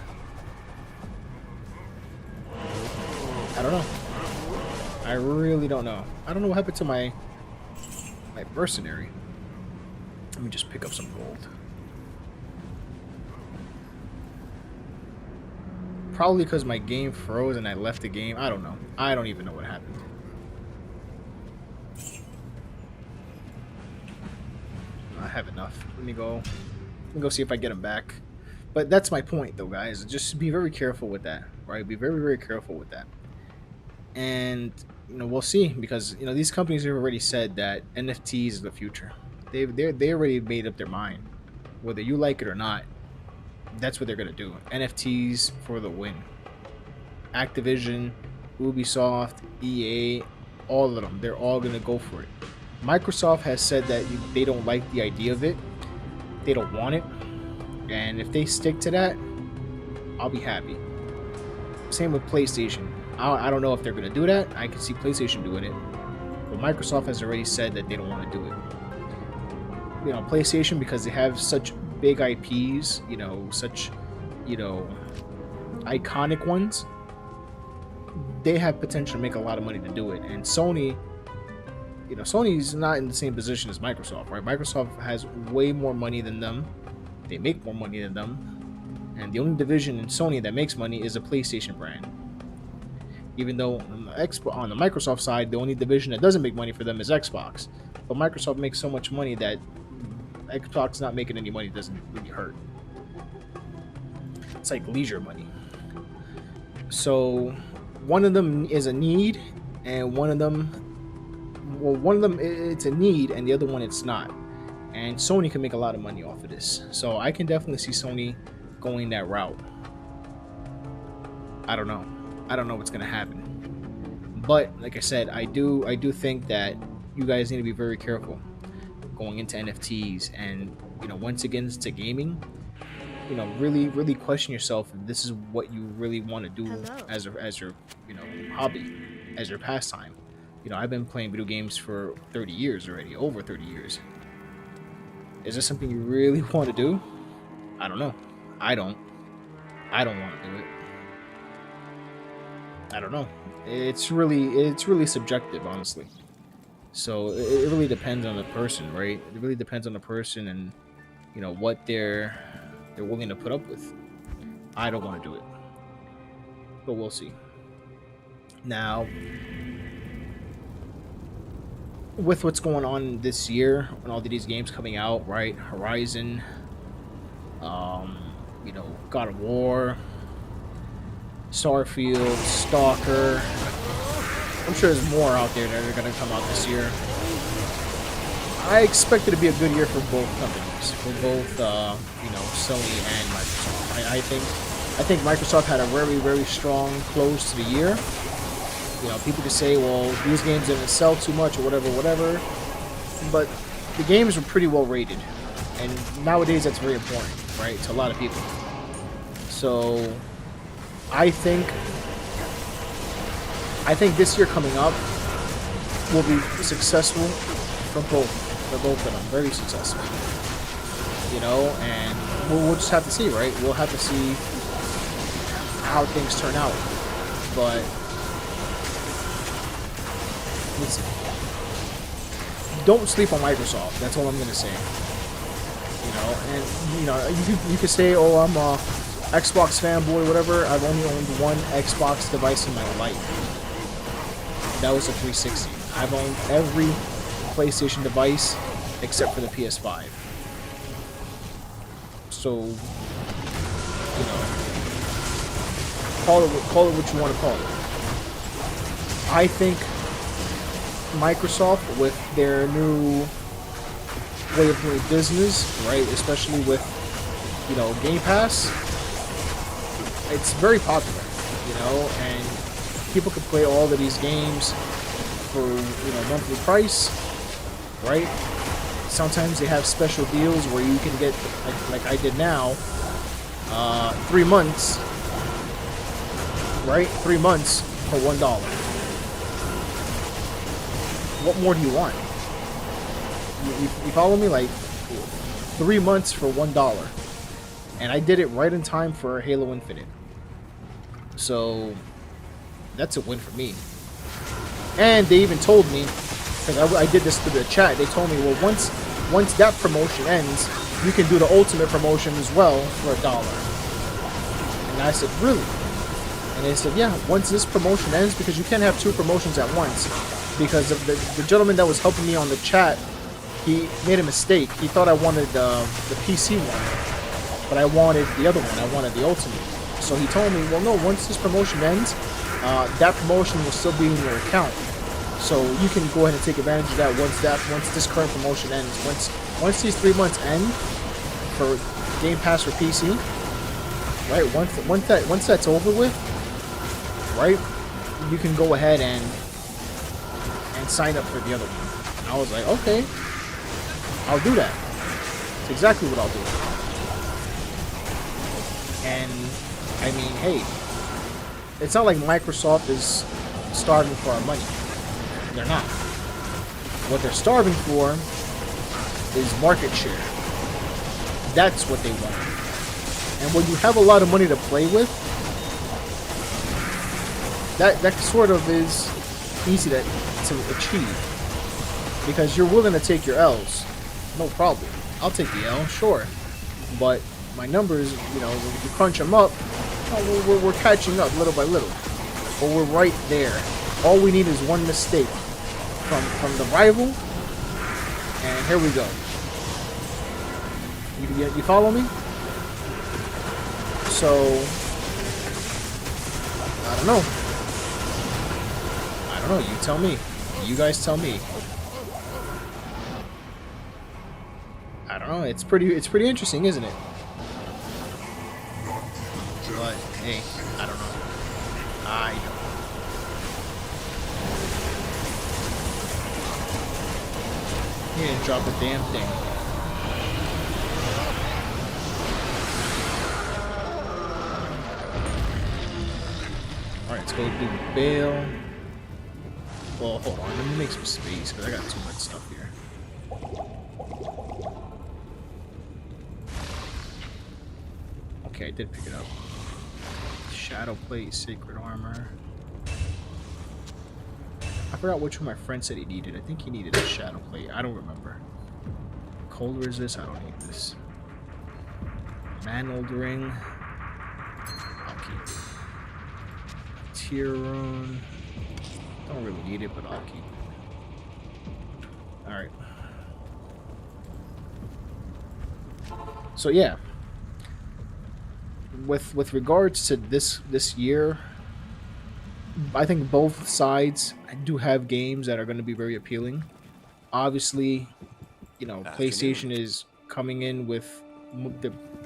Speaker 1: I don't know. I really don't know. I don't know what happened to my mercenary. Let me just pick up some gold. Probably because my game froze and I left the game. I don't know. I don't even know what happened. I have enough. Let me go see if I get him back. But that's my point, though, guys. Just be very careful with that, right? Be very, very careful with that. And we'll see, because these companies have already said that NFTs is the future. They already made up their mind, whether you like it or not. That's what they're gonna do. NFTs for the win. Activision, Ubisoft, EA, all of them. They're all gonna go for it. Microsoft has said that they don't like the idea of it. They don't want it. And if they stick to that, I'll be happy. Same with PlayStation. I don't know if they're going to do that. I can see PlayStation doing it. But Microsoft has already said that they don't want to do it. PlayStation, because they have such big IPs, such, iconic ones, they have potential to make a lot of money to do it. And Sony Sony's not in the same position as Microsoft, right? Microsoft has way more money than them. They make more money than them. And the only division in Sony that makes money is a PlayStation brand. Even though on the Microsoft side, the only division that doesn't make money for them is Xbox. But Microsoft makes so much money that Xbox not making any money doesn't really hurt. It's like leisure money. So one of them is a need, and one of them it's a need, and the other one it's not. And Sony can make a lot of money off of this. So I can definitely see Sony going that route. I don't know what's gonna happen. But like I said, I do think that you guys need to be very careful going into NFTs, and once again to gaming. Really question yourself if this is what you really want to do as your hobby, as your pastime. I've been playing video games for 30 years already, over 30 years. Is this something you really want to do? I don't know. I don't want to do it. I don't know. It's really subjective, honestly. So it really depends on the person, right? It really depends on the person and what they're willing to put up with. I don't want to do it, but we'll see. Now, with what's going on this year and all of these games coming out, right? Horizon, God of War, Starfield, Stalker. I'm sure there's more out there that are going to come out this year. I expect it to be a good year for both companies, for both Sony and Microsoft. I think Microsoft had a very, very strong close to the year. People could say, well, these games didn't sell too much or whatever, but the games were pretty well rated, and nowadays that's very important, right, to a lot of people. So I think this year coming up will be successful for both of them, very successful. And we'll just have to see, right? We'll have to see how things turn out. But don't sleep on Microsoft. That's all I'm gonna say. And you could say, oh, I'm a Xbox fanboy, whatever. I've only owned one Xbox device in my life. That was a 360. I've owned every PlayStation device except for the PS5. So, call it what you want to call it. I think Microsoft, with their new way of doing business, right, especially with Game Pass, it's very popular, and people can play all of these games for monthly price, right? Sometimes they have special deals where you can get, like I did now, 3 months, right? 3 months for $1. What more do you want? You follow me? Like 3 months for $1, and I did it right in time for Halo Infinite. So that's a win for me. And they even told me, because I did this through the chat, they told me, well, once that promotion ends, you can do the ultimate promotion as well for $1. And I said, really? And they said, yeah, once this promotion ends, because you can't have two promotions at once, because of the gentleman that was helping me on the chat, he made a mistake. He thought I wanted the PC one, but I wanted the other one. I wanted the ultimate. So he told me, well, no, once this promotion ends, that promotion will still be in your account. So you can go ahead and take advantage of that once this current promotion ends. Once these 3 months end for Game Pass for PC, right? Once that's over with, right? You can go ahead and sign up for the other one. And I was like, okay, I'll do that. It's exactly what I'll do. And I mean, hey, it's not like Microsoft is starving for our money. They're not. What they're starving for is market share. That's what they want. And when you have a lot of money to play with, that sort of is easy to achieve. because you're willing to take your L's. No problem. I'll take the L, sure. But my numbers, if you crunch them up, we're catching up little by little. But we're right there. All we need is one mistake from the rival, and here we go. You follow me? So, I don't know. You tell me. You guys tell me. I don't know. It's pretty interesting, isn't it? But hey, I don't know. I don't know. He didn't drop a damn thing. Alright, let's go do bail. Well, hold on. Let me make some space because I got too much stuff here. Okay, I did pick it up. Shadow plate, sacred armor. I forgot which one my friend said he needed. I think he needed a shadow plate. I don't remember. Cold resist. I don't need this. Mantled ring. I'll keep it. Tier rune. Don't really need it, but I'll keep it. Alright. So yeah. With regards to this year, I think both sides do have games that are going to be very appealing. Obviously, PlayStation is coming in with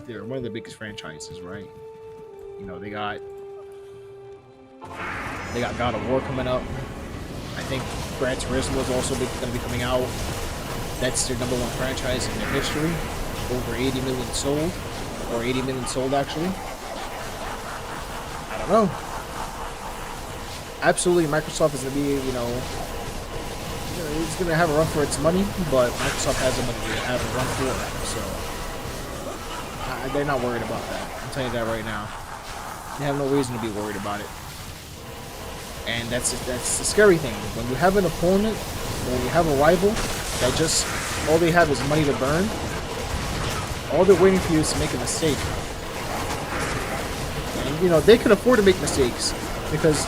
Speaker 1: they're one of the biggest franchises, right? They got God of War coming up. I think Gran Turismo is also going to be coming out. That's their #1 franchise in their history. Over 80 million sold. Or 80 million sold, actually. I don't know. Absolutely, Microsoft is going to be, it's going to have a run for its money, but Microsoft has the money to have a run for it. So, they're not worried about that. I'm telling you that right now. They have no reason to be worried about it. And that's the scary thing. When you have an opponent, when you have a rival, that just, all they have is money to burn, all they're waiting for you is to make a mistake. And, they can afford to make mistakes because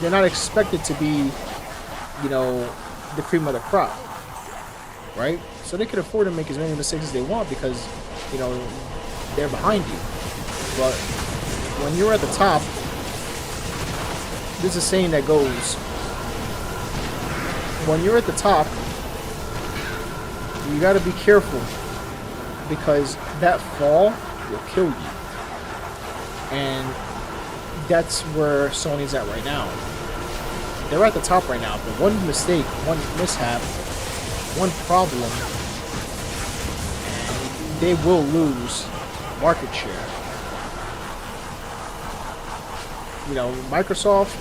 Speaker 1: they're not expected to be, the cream of the crop. Right? So they can afford to make as many mistakes as they want because, they're behind you. But when you're at the top, there's a saying that goes, when you're at the top, you got to be careful because that fall will kill you. And that's where Sony's at right now. They're at the top right now, but one mistake, one mishap, one problem, and they will lose market share. Microsoft,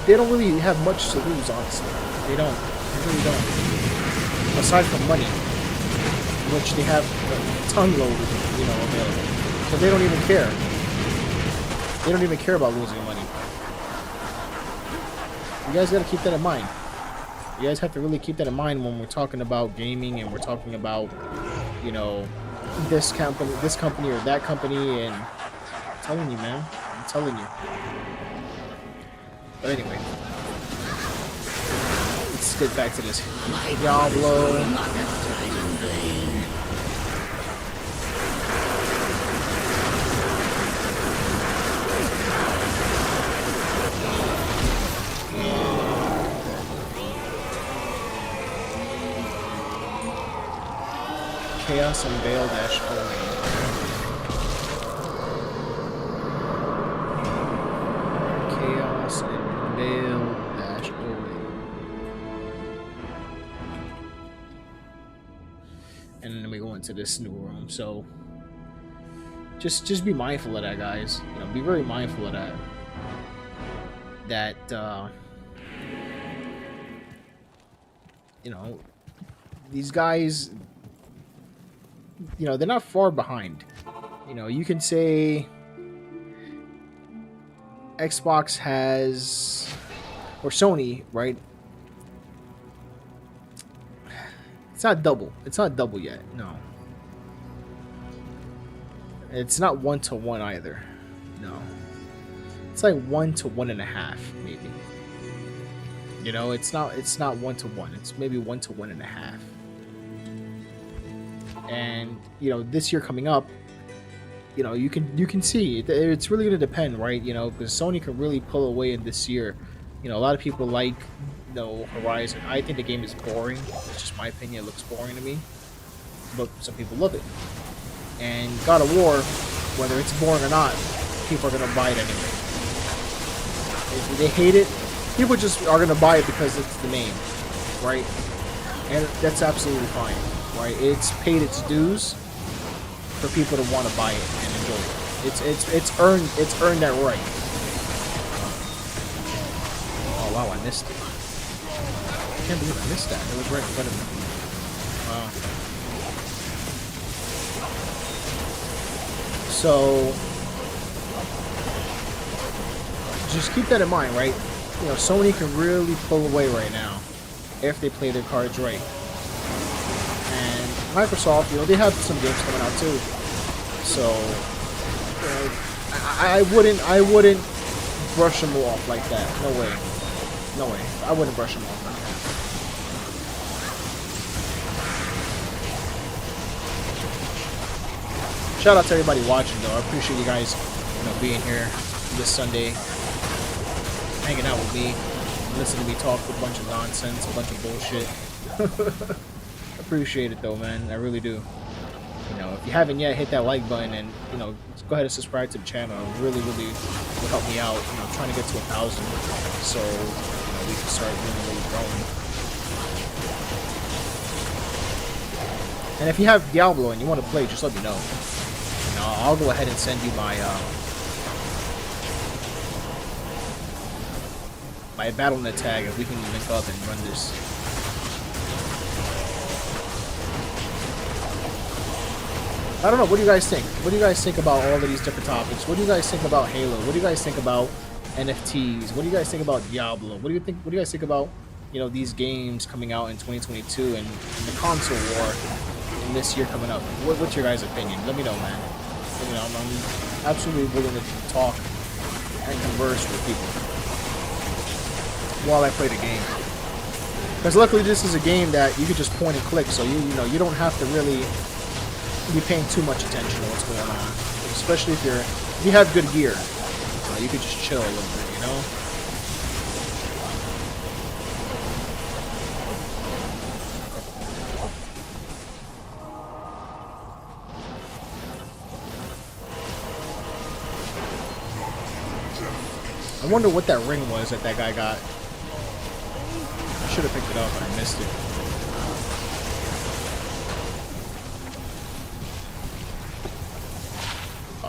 Speaker 1: they don't really have much to lose, honestly. They don't. They really don't. Aside from money, which they have a ton load, available. So they don't even care. They don't even care about losing money. You guys gotta keep that in mind. You guys have to really keep that in mind when we're talking about gaming and we're talking about, this company or that company, and I'm telling you, man. I'm telling you. But anyway, let's get back to this Diablo. Chaos and Veil dash only. Chaos and Veil dash only. And then we go into this new room. So just be mindful of that, guys. Be very mindful of that. These guys, they're not far behind. You can say Xbox has, or Sony, right, It's not double. It's not double yet. No. It's not 1-to-1 either. No. It's like 1-to-1.5, maybe. You know, it's not 1-to-1. It's maybe 1-to-1.5. And you know, this year coming up, you know, you can see it's really going to depend, right? You know, because Sony can really pull away in this year. You know, a lot of people like, you know, Horizon. I think the game is boring. It's just my opinion. It looks boring to me, but some people love it. And God of War, whether it's boring or not, people are going to buy it anyway. If they hate it, people just are going to buy it because it's the name, right? And that's absolutely fine, right? It's paid its dues for people to want to buy it and enjoy it. It's earned that right. Oh wow, I missed it. I can't believe I missed that. It was right in front of me. Wow. So just keep that in mind, right? You know, Sony can really pull away right now if they play their cards right. And Microsoft, you know, they have some games coming out too. So you know, I wouldn't brush them off like that. No way. No way. I wouldn't brush them off like that. Shout out to everybody watching though. I appreciate you guys, you know, being here this Sunday, hanging out with me, listening to me talk a bunch of nonsense, a bunch of bullshit. Appreciate it though, man. I really do. You know, if you haven't yet, hit that like button and, you know, go ahead and subscribe to the channel. It really will help me out. You know, I'm trying to get to 1,000, so you know, we can start really growing. And if you have Diablo and you want to play, just let me know. You know, I'll go ahead and send you my my Battle.net tag if we can link up and run this. I don't know. What do you guys think? What do you guys think about all of these different topics? What do you guys think about Halo? What do you guys think about NFTs? What do you guys think about Diablo? What do you think? What do you guys think about, you know, these games coming out in 2022 and the console war in this year coming up? What's your guys' opinion? Let me know, man. You know, I'm absolutely willing to talk and converse with people while I play the game. Because luckily, this is a game that you can just point and click, so you know you don't have to really be paying too much attention to what's going on, especially if you have good gear. You could just chill a little bit, you know. I wonder what that ring was that guy got. I should have picked it up, but I missed it.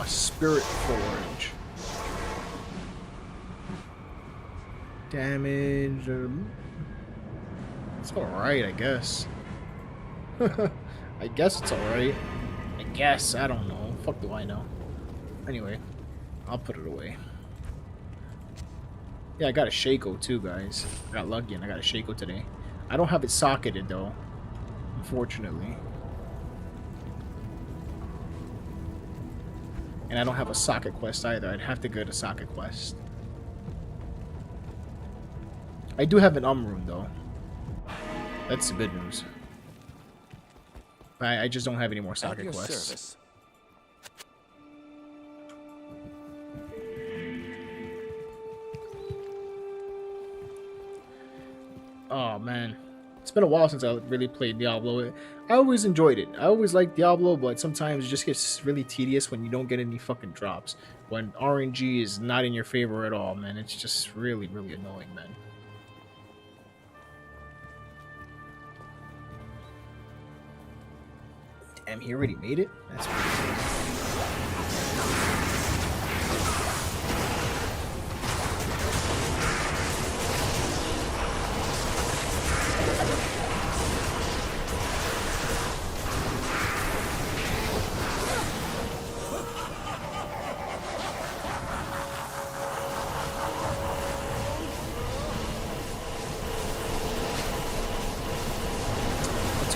Speaker 1: Spirit Forge. Damage. It's alright, I guess. I guess it's alright. I guess. I don't know. Fuck do I know. Anyway, I'll put it away. Yeah, I got a Shaco too, guys. I got lucky and I got a Shaco today. I don't have it socketed though, unfortunately. And I don't have a socket quest either. I'd have to go to socket quest. I do have an room though. That's the good news. I just don't have any more socket quests. Service. Oh man, it's been a while since I really played Diablo. I always enjoyed it. I always liked Diablo, but sometimes it just gets really tedious when you don't get any fucking drops. When RNG is not in your favor at all, man. It's just really, really annoying, man. Damn, he already made it? That's pretty cool.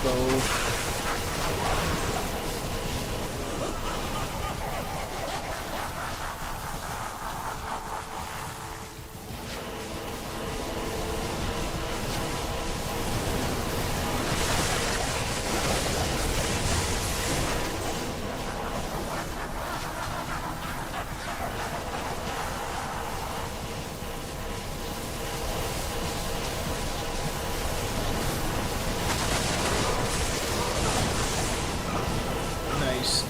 Speaker 1: go. Nice.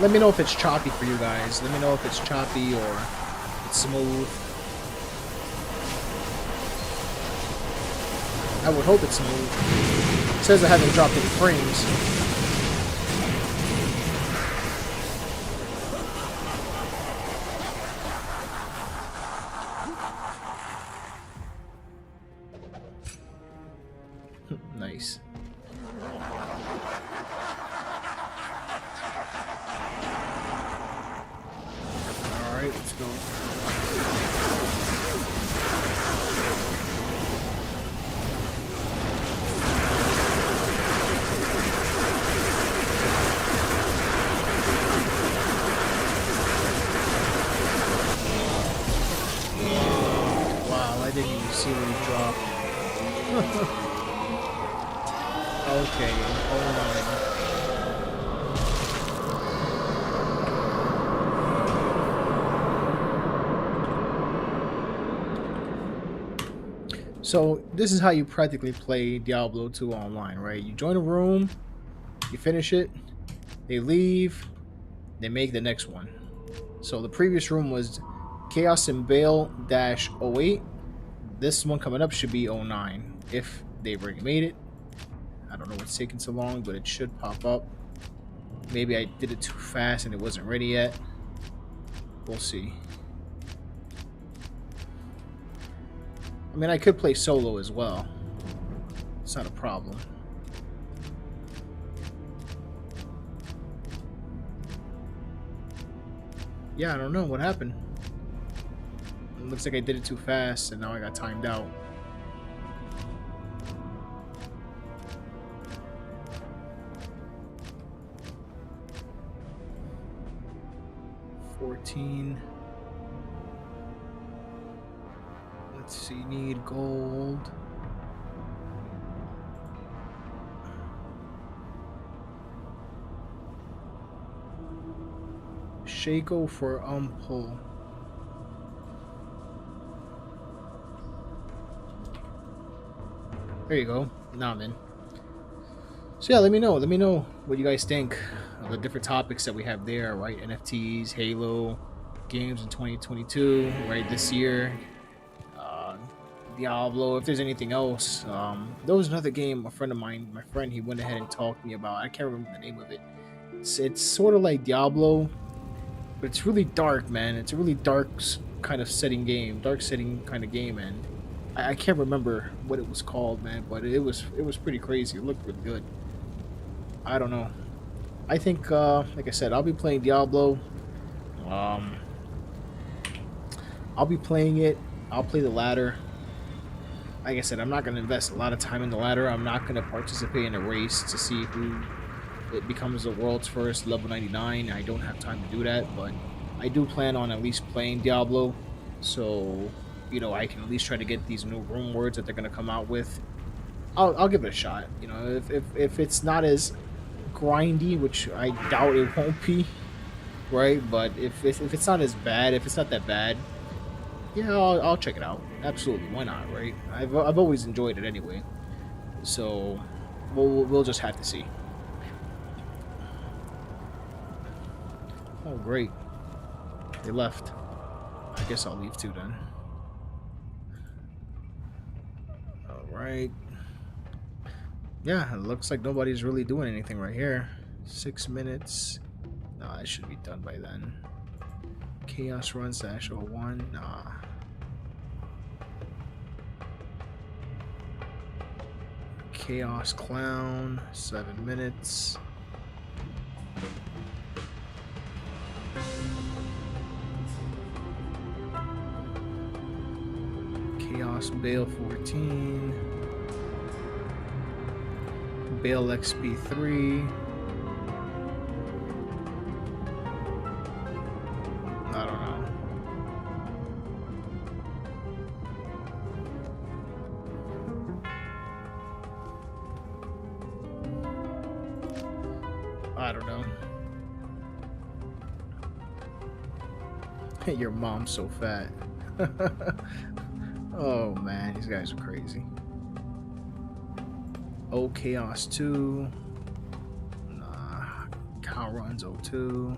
Speaker 1: Let me know if it's choppy for you guys. Let me know if it's choppy or it's smooth. I would hope it's smooth. It says I haven't dropped any frames. Nice. Alright, let's go. Wow, I didn't even see what he dropped. Okay, hold on. So this is how you practically play Diablo 2 online, right? You join a room, you finish it, they leave, they make the next one. So the previous room was Chaos and Bale-08. This one coming up should be 09, if they've already made it. I don't know what's taking so long, but it should pop up. Maybe I did it too fast and it wasn't ready yet. We'll see. I mean, I could play solo as well. It's not a problem. Yeah, I don't know what happened. It looks like I did it too fast and now I got timed out. Let's see, need gold. Shaco for pull. There you go. Now I'm in. So yeah, let me know what you guys think of the different topics that we have there, right? NFTs, Halo, games in 2022, right? This year, Diablo. If there's anything else, there was another game. A friend of mine, my friend, he went ahead and talked to me about. I can't remember the name of it. It's sort of like Diablo, but it's really dark, man. It's a really dark kind of setting game, dark setting kind of game, and I can't remember what it was called, man. But it was pretty crazy. It looked really good. I don't know. I think, like I said, I'll be playing Diablo. I'll be playing it. I'll play the ladder. Like I said, I'm not going to invest a lot of time in the ladder. I'm not going to participate in a race to see who it becomes the world's first level 99. I don't have time to do that, but I do plan on at least playing Diablo. So, you know, I can at least try to get these new room words that they're going to come out with. I'll give it a shot. You know, if it's not as grindy, which I doubt it won't be, right? But if it's not as bad, if it's not that bad, yeah, I'll check it out. Absolutely, why not, right? I've always enjoyed it anyway, so we'll just have to see. Oh, great, they left. I guess I'll leave too then. All right. Yeah, it looks like nobody's really doing anything right here. 6 minutes. No, I should be done by then. Chaos Run -01. Nah. Chaos Clown, 7 minutes. Chaos Bale 14. Bale XP 3. I don't know. I don't know. Your mom's so fat. Oh man, these guys are crazy. Oh, Chaos 2. Nah. Cow Runs 02.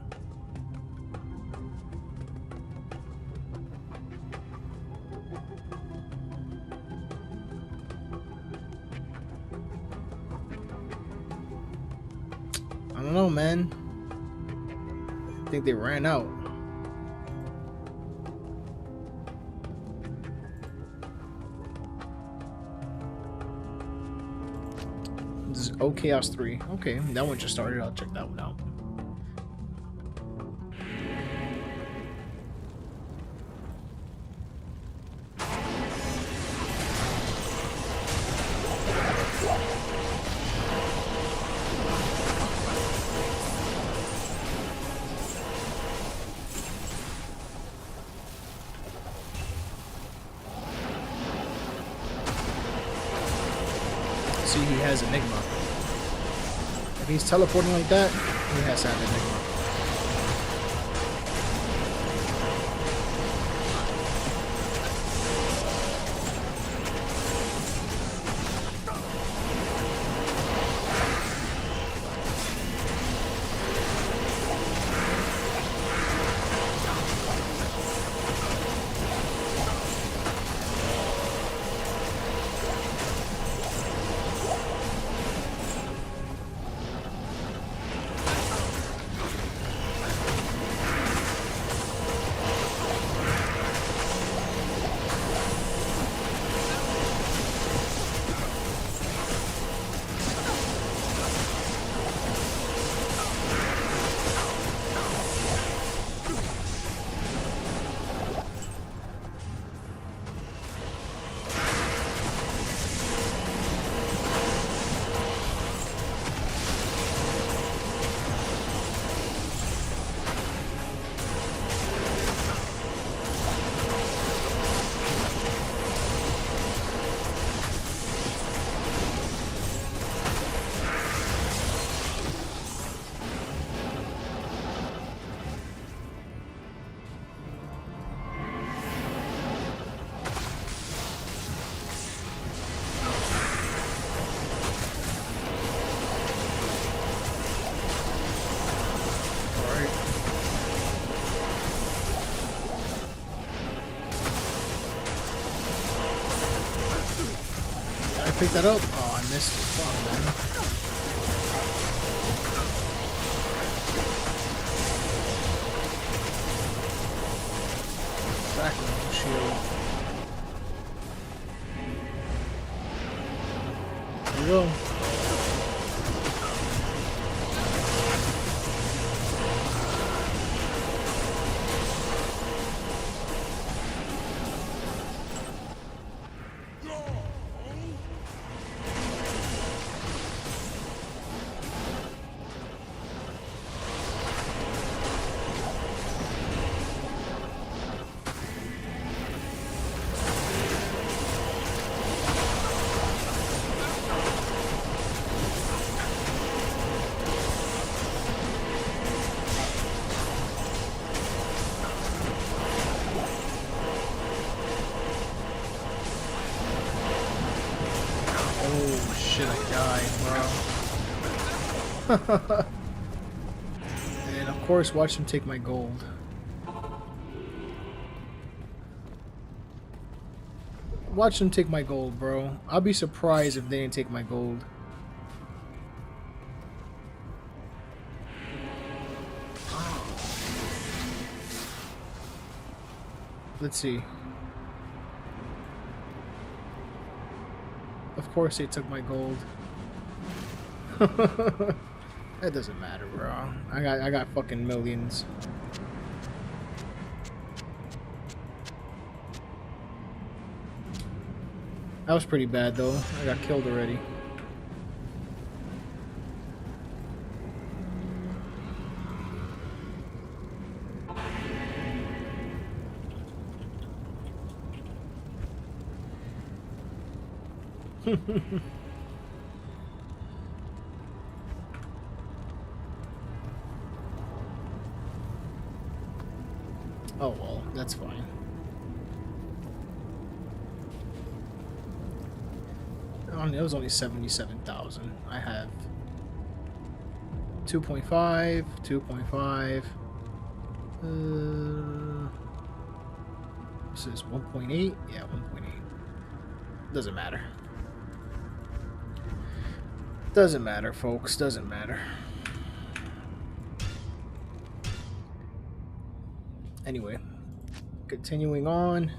Speaker 1: I don't know, man. I think they ran out. This is Oh Chaos 3. Okay, that one just started. I'll check that one out. See, he has Enigma. If he's teleporting like that, he has to have Enigma. Pick that up. Oh, I missed it. Fuck, man. Back shield. Here we go. Oh shit, I died, bro. And of course, watch them take my gold. Watch them take my gold, bro. I'll be surprised if they didn't take my gold. Let's see. Of course they took my gold. That doesn't matter, bro. I got fucking millions. That was pretty bad though. I got killed already. Oh well, that's fine. It was only 77,000. I have 2.5, 2.5. This is 1.8. Yeah, 1.8. Doesn't matter. Doesn't matter, folks. Doesn't matter. Anyway, continuing on.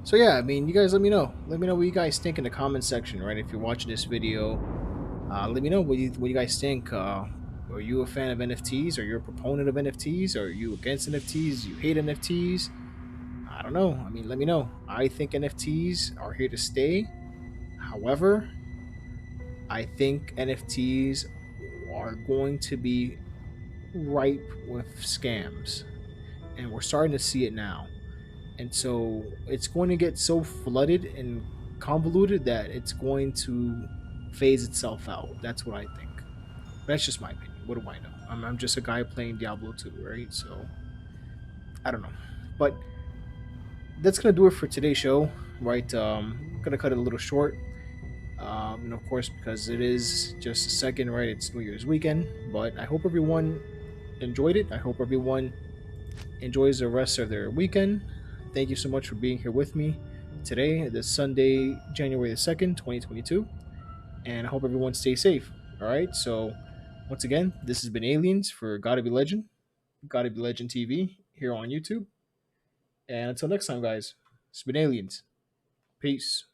Speaker 1: So yeah, I mean, you guys let me know. Let me know what you guys think in the comment section, right? If you're watching this video, let me know what you guys think. Are you a fan of NFTs? Are you a proponent of NFTs? Are you against NFTs? You hate NFTs? I don't know. I mean, let me know. I think NFTs are here to stay. However, I think NFTs are going to be ripe with scams, and we're starting to see it now. And so it's going to get so flooded and convoluted that it's going to phase itself out. That's what I think. That's just my opinion. What do I know? I'm just a guy playing Diablo 2, right? So I don't know. But that's gonna do it for today's show, right? Gonna cut it a little short. And of course, because it is just a second, right? It's New Year's weekend. But I hope everyone enjoyed it. I hope everyone enjoys the rest of their weekend. Thank you so much for being here with me today, this Sunday, January the 2nd, 2022. And I hope everyone stays safe. All right. So, once again, this has been Aliens for Gotta Be Legend, Gotta Be Legend TV here on YouTube. And until next time, guys, it's been Aliens. Peace.